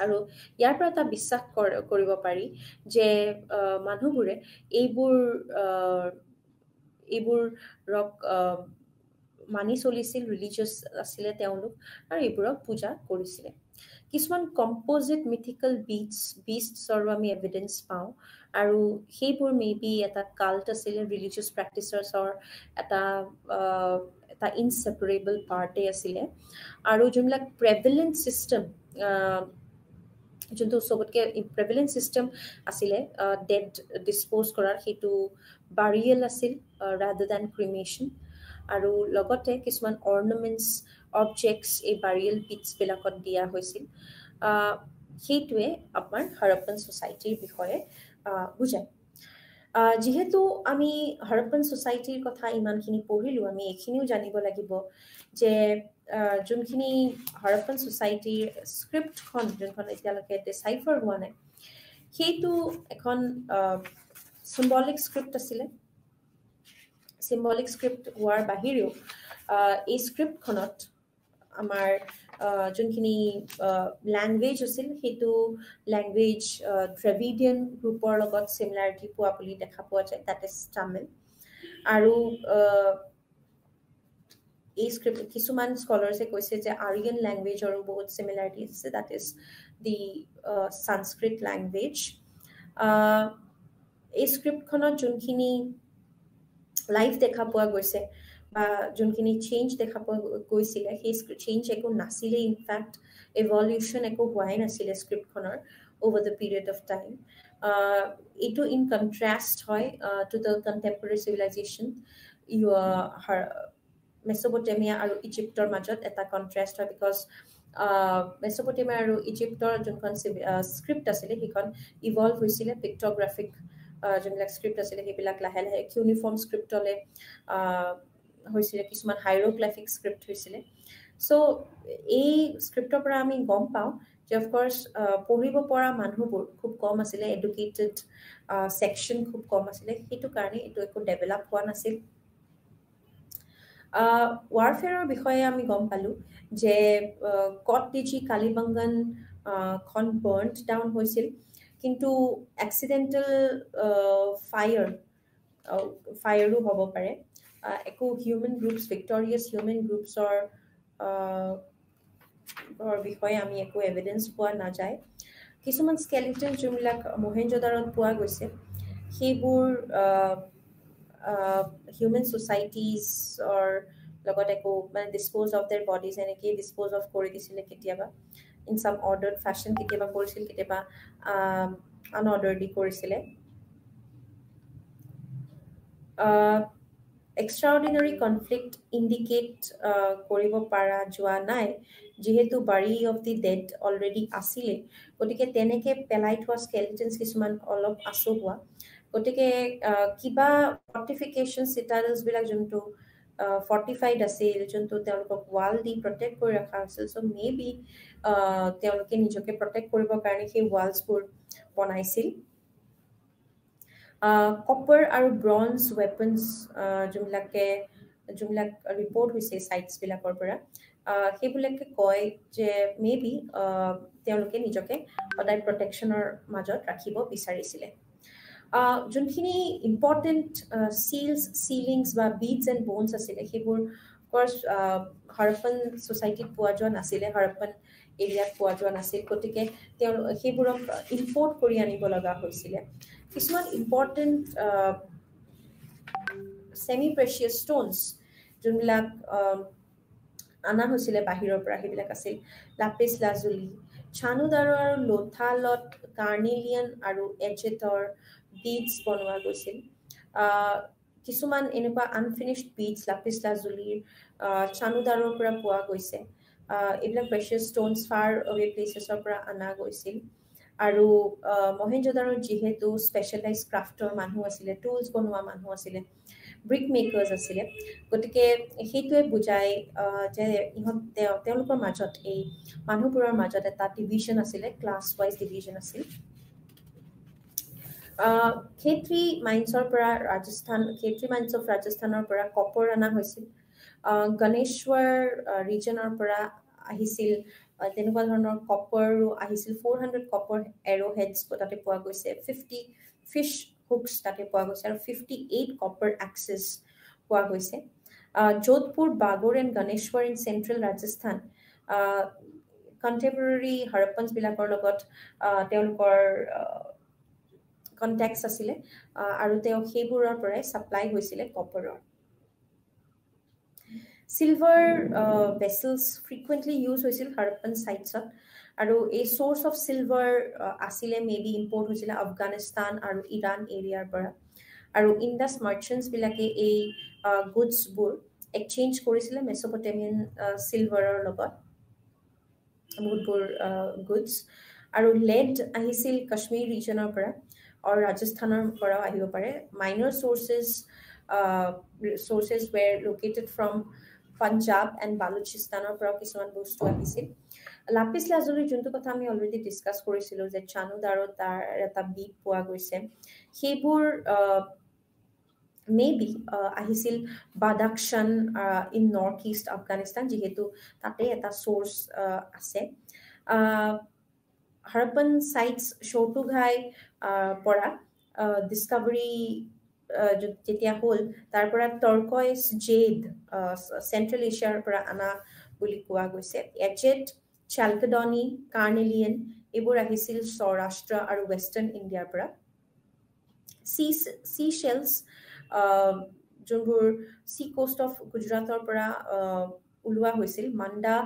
আৰু ইয়াৰ পৰা এটা বিশ্বাস কৰিব পাৰি যে মানুহবোৰে এইবোৰ ৰক মানি চলিছিল ৰিলিজিয়াছ আছিলে তেওঁলোক আৰু এইবোৰক পূজা কৰিছিলে কিছুমান কম্পোজিট মিথিকেল বিষ্টছৰ আমি এভিডেন্স পাওঁ আৰু সেইবোৰ মেবি এটা কাল্ট আছিলে ৰিলিজিয়াছ প্ৰেক্টিচাৰ্ছৰ এটা ইনসেপাৰেবল পাৰ্টে আছিলে আৰু যোনবিলাক প্ৰেভেলেন্ট চিষ্টেম যোনটো সবতকে প্ৰেভেলেন্ট চিষ্টেম আছিলে ডেড ডিসপোজ কৰাৰ সেইটো বাৰিয়েল আছিল rather than cremation আৰু লগতে কিছুমান ornaments objects এই বাৰিয়েল পিটছ বিলাকত দিয়া হৈছিল সেইটোৱে আমাৰ Harappan societyৰ বিষয়ে বুজায় যেহেতু আমি Harappan societyৰ কথা ইমানখিনি পঢ়িলো আমি এইখিনিও জানিব লাগিব যে যোনখিনি Harappan societyৰ স্ক্ৰিপ্টখন যোনখন এতিয়ালৈকে ডিসাইফাৰ হোৱা নাই সেইটো এখন symbolic script আছিলে symbolic script হোৱাৰ বাহিৰেও এই স্ক্ৰিপ্টখনত আমাৰ যোনখিনি ল্যাঙ্গুৱেজ আছিল সেইটো ল্যাঙ্গুৱেজ দ্ৰাবিডিয়ান গ্ৰুপৰ লগত সিমিলাৰিটি পোৱা বুলি দেখা পোৱা যায় that is Tamil আৰু এই স্ক্ৰিপ্ট কিছুমান স্কলাৰ্সে কৈছে যে আৰিয়ান ল্যাঙ্গুৱেজৰো বহুত সিমিলাৰিটি আছে that is the Sanskrit language এই স্ক্ৰিপ্টখনত যোনখিনি লাইফ দেখা পোৱা গৈছে বা যোনখিনি চেঞ্জ দেখা পোৱা গৈছিলে সেই চেঞ্জ একো নাছিলে ইনফ্যাক্ট এভলিউশন একো হোৱাই নাছিলে স্ক্ৰিপ্টখনৰ over the period of time এইটো ইন কন্ট্ৰাষ্ট হয় to the contemporary civilization Mesopotamia আৰু ইজিপ্টৰ মাজত এটা কন্ট্ৰাষ্ট হয় বিকজ মেসোপটেমিয়া আৰু ইজিপ্টৰ যোনখন স্ক্ৰিপ্ট আছিলে সেইখন ইভলভ হৈছিলে পিক্টোগ্ৰাফিক যোনবিলাক স্ক্ৰিপ্ট আছিলে সেইবিলাক লাহে লাহে ইউনিফৰ্ম স্ক্ৰিপ্টলে হৈছিলে কিছুমান হাইৰোগ্লিফিক স্ক্ৰিপ্ট হৈছিলে সো এই স্ক্ৰিপ্টৰ পৰা আমি গম পাওঁ যে অফ কোৰ্স পঢ়িব পৰা মানুহবোৰ খুব কম আছিলে এডুকেটেড সেকশন খুব কম আছিলে সেইটো কাৰণে এটো একো ডেভেলপ হোৱা নাছিল ওয়াৰফেয়াৰৰ বিষয়ে আমি গম পালো যে কটটিজি কালিবাঙ্গান খন বাৰ্নড ডাউন হৈছিল কিন্তু এক্সিডেন্টাল ফায়াৰো হ'ব পাৰে একো হিউম্যান গ্ৰুপছ ভিক্টোৰিয়াছ হিউম্যান গ্ৰুপছৰ বিষয়ে আমি একো এভিডেন্স পোৱা নাযায় কিছুমান স্কেলিটন যোনবিলাক মহেঞ্জোদাৰোত পোৱা গৈছে সেইবোৰ human societies or লগত একো মানে dispose of their bodies এনেকৈ dispose of কৰি দিছিলে কেতিয়াবা in some ordered fashion কেতিয়াবা কৰিছিল কেতিয়াবা unorderly কৰিছিলে extraordinary conflict indicate কৰিব পৰা যোৱা নাই যেহেতু body of the dead already আছিলে গতিকে তেনেকে পেলাই থোৱা skeletons কিছুমান অলপ আছো হোৱা গতিকে কিবা ফৰ্টিফিকেশ্যন চিটাডেলছ বিলাক যোনটো ফৰ্টিফাইড আছিল যোনটো তেওঁলোকক ৱাল দি প্ৰটেক্ট কৰি ৰখা হৈছিল চ' মে বি তেওঁলোকে নিজকে প্ৰটেক্ট কৰিবৰ কাৰণে সেই ৱালছবোৰ বনাইছিল কপাৰ আৰু ব্ৰঞ্জ ৱেপনছ যোনবিলাক ৰিপৰ্ট হৈছে চাইটছবিলাকৰ পৰা সেইবিলাকে কয় যে মে বি তেওঁলোকে নিজকে সদায় প্ৰটেকশ্যনৰ মাজত ৰাখিব বিচাৰিছিলে যোনখিনি ইম্পৰ্টেণ্ট চিলিংছ বা বিডছ এণ্ড বনছ আছিলে সেইবোৰ অফক'ৰ্ছ হৰপ্পন ছ'চাইটিত পোৱা যোৱা নাছিলে হৰপ্পন এৰিয়াত পোৱা যোৱা নাছিল গতিকে সেইবোৰক ইম্পৰ্ট কৰি আনিব লগা হৈছিলে কিছুমান ইম্পৰ্টেণ্ট ছেমি প্ৰেচিয়াছ ষ্ট'নছ যোনবিলাক আনা হৈছিলে বাহিৰৰ পৰা সেইবিলাক আছিল লাপিছ লাজুলি চানুদাৰো আৰু লোথালত কাৰ্নেলিয়ান আৰু এজেটৰ বিডছ বনোৱা গৈছিল কিছুমান এনেকুৱা আনফিনিছড বিডছ লাপিছ লাজুলিৰ চানুদাৰৰ পৰা পোৱা গৈছে এইবিলাক প্ৰেচিয়াছ ষ্ট'নছ ফাৰ অৱে প্লেচেছৰ পৰা অনা গৈছিল আৰু মহেঞ্জোদাৰোত যিহেতু স্পেচিয়েলাইজ ক্ৰাফ্টৰ মানুহ আছিলে টুলছ বনোৱা মানুহ আছিলে ব্ৰিক মেকাৰ্ছ আছিলে গতিকে সেইটোৱে বুজায় যে তেওঁলোকৰ মাজত এই মানুহবোৰৰ মাজত এটা ডিভিজন আছিলে ক্লাছ ৱাইজ ডিভিজন আছিল খেত্ৰী মাইন্সৰ পৰা খেত্ৰী মাইন্স অফ ৰাজস্থানৰ পৰা কপৰ অনা হৈছিল গণেশ্বৰ ৰিজনৰ পৰা আহিছিল তেনেকুৱা ধৰণৰ কপৰো আহিছিল 400 কপৰ এৰো হেডছ তাতে পোৱা গৈছে 50 ফিছ হুকছ তাতে পোৱা গৈছে আৰু 58 কপাৰ এক্সেছ পোৱা গৈছে Jodhpur Bagor and Ganeshwar in central Rajasthan contemporary হৰপ্পনছবিলাকৰ লগত তেওঁলোকৰ কণ্টেক্টছ আছিলে আৰু সেইবোৰৰ পৰাই ছাপ্লাই হৈছিলে কপাৰৰ চিলভাৰ ভেছেলছ ফ্ৰিকুৱেণ্টলি ইউজ হৈছিল হৰপ্পন চাইটছত আৰু এই চ'ৰ্চ অফ চিলভাৰ আছিলে মে বি ইম্পৰ্ট হৈছিলে আফগানিস্তান আৰু ইৰাণ এৰিয়াৰ পৰা আৰু ইণ্ডাছ মাৰ্চেণ্টছবিলাকে এই গুডছবোৰ এক্সচেঞ্জ কৰিছিলে মেছ'পটেমিয়ান চিলভাৰৰ লগত বহুতবোৰ গুডছ আৰু লেড আহিছিল কাশ্মীৰ ৰিজনৰ পৰা আৰু ৰাজস্থানৰ পৰাও আহিব পাৰে minor sources were located from Punjab and বালুচিস্তানৰ পৰাও কিছুমান বস্তু আহিছিল লাপিছ লাজুলিৰ যোনটো কথা আমি অলৰেডি ডিছকাছ কৰিছিলোঁ যে চানুদাৰত তাৰ এটা বিট পোৱা গৈছে সেইবোৰ মে বি আহিছিল Badakhshan in north east Afghanistan যিহেতু তাতে এটা চ'ৰ্চ আছে হৰপ্পন চাইটছ চৌটুঘাই পৰা ডিছকাভাৰী যেতিয়া হ'ল তাৰ পৰা টৰ্কইজ জেড চেণ্ট্ৰেল এছিয়াৰ পৰা অনা বুলি কোৱা গৈছে এজেট চালকডনি কাৰ্নেলিয়ান এইবোৰ আহিছিল সৌৰাষ্ট্ৰ আৰু ৱেষ্টাৰ্ণ ইণ্ডিয়াৰ পৰা চি শেলছ যোনবোৰ চি কোষ্ট অফ গুজৰাটৰ পৰা ওলোৱা হৈছিল মাণ্ডা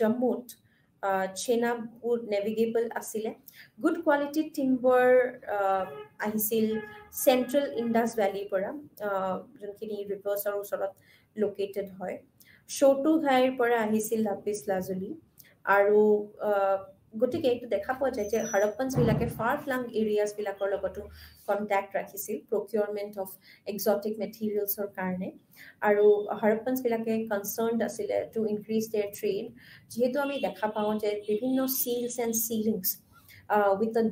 জম্মুত চেনাবুৰ নেভিগেবল আছিলে গুড কোৱালিটি টিম্বাৰ আহিছিল চেণ্ট্ৰেল ইণ্ডাছ ভেলীৰ পৰা যোনখিনি ৰিভাৰ্ছৰ ওচৰত লোকেটেড হয় চৌটুঘাইৰ পৰা আহিছিল লাপিছ লাজুলি আৰু গতিকে এইটো দেখা পোৱা যায় যে হৰপ্পনছবিলাকে ফাৰ ফ্লাং এৰিয়াছবিলাকৰ লগতো কণ্টেক্ট ৰাখিছিল প্ৰকিউৰমেণ্ট অফ এক্সটিক মেটেৰিয়েলছৰ কাৰণে আৰু হৰপ্পনছবিলাকে কনচাৰ্ণড আছিলে টু ইনক্ৰিজ দেয়াৰ ট্ৰেড যিহেতু আমি দেখা পাওঁ যে বিভিন্ন seals and sealings with a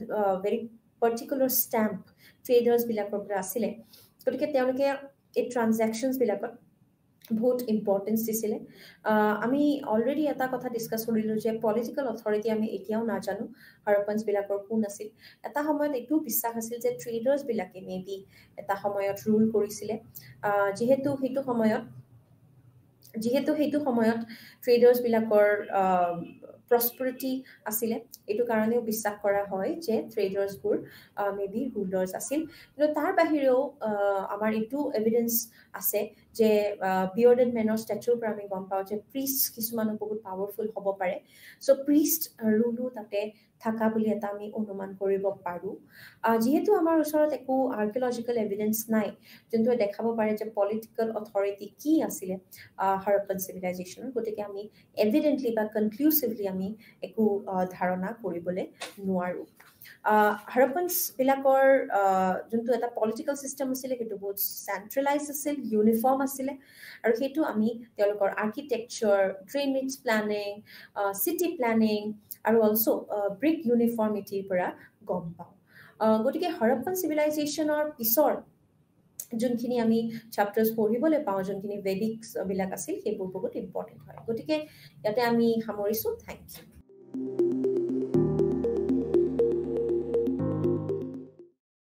very particular stamp ট্ৰেডাৰ্ছবিলাকৰ পৰা আছিলে গতিকে তেওঁলোকে এই ট্ৰানজেকশ্যনছবিলাকত বহুত ইম্পৰ্টেঞ্চ দিছিলে আমি অলৰেডি এটা কথা ডিছকাছ কৰিলোঁ যে পলিটিকেল অথৰিটি আমি এতিয়াও নাজানো হৰপ্পনছবিলাকৰ কোন আছিল এটা সময়ত এইটো বিশ্বাস আছিল যে ট্ৰেডাৰ্ছবিলাকে মে বি এটা সময়ত ৰুল কৰিছিলে যিহেতু সেইটো সময়ত ট্ৰেডাৰ্ছবিলাকৰ প্ৰস্পেৰিটি আছিলে এইটো কাৰণেও বিশ্বাস কৰা হয় যে ট্ৰেডাৰ্ছবোৰ মে বি ৰুলাৰ্ছ আছিল কিন্তু তাৰ বাহিৰেও আমাৰ এইটো এভিডেঞ্চ আছে যে বিয়ৰ্ডেড মেনৰ ষ্টেচুৰ পৰা আমি গম পাওঁ যে প্ৰিষ্ট কিছুমানো বহুত পাৱাৰফুল হ'ব পাৰে চ' প্ৰিষ্ট ৰুলো তাতে থকা বুলি এটা আমি অনুমান কৰিব পাৰোঁ যিহেতু আমাৰ ওচৰত একো আৰ্কিঅলজিকেল এভিডেঞ্চ নাই যোনটোৱে দেখাব পাৰে যে পলিটিকেল অথৰিটি কি আছিলে হৰপ্পন চিভিলাইজেশ্যনৰ গতিকে আমি এভিডেণ্টলি বা কনক্লুচিভলি আমি একো ধাৰণা কৰিবলৈ নোৱাৰোঁ হাৰাপ্পানছ বিলাকৰ যোনটো এটা পলিটিকেল চিষ্টেম আছিলে সেইটো বহুত চেন্ট্ৰেলাইজ আছিল ইউনিফৰ্ম আছিলে আৰু সেইটো আমি তেওঁলোকৰ architecture drainage planning city planning আৰু অলছো ব্ৰিক ইউনিফৰ্মিটিৰ পৰা গম পাওঁ গতিকে হাৰাপ্পান চিভিলাইজেশ্যনৰ পিছৰ যোনখিনি আমি চেপ্টাৰ্ছ পঢ়িবলৈ পাওঁ যোনখিনি বেদিক বিলাক আছিল সেইবোৰ বহুত ইম্পৰ্টেণ্ট হয় গতিকে ইয়াতে আমি সামৰিছোঁ থেংক ইউ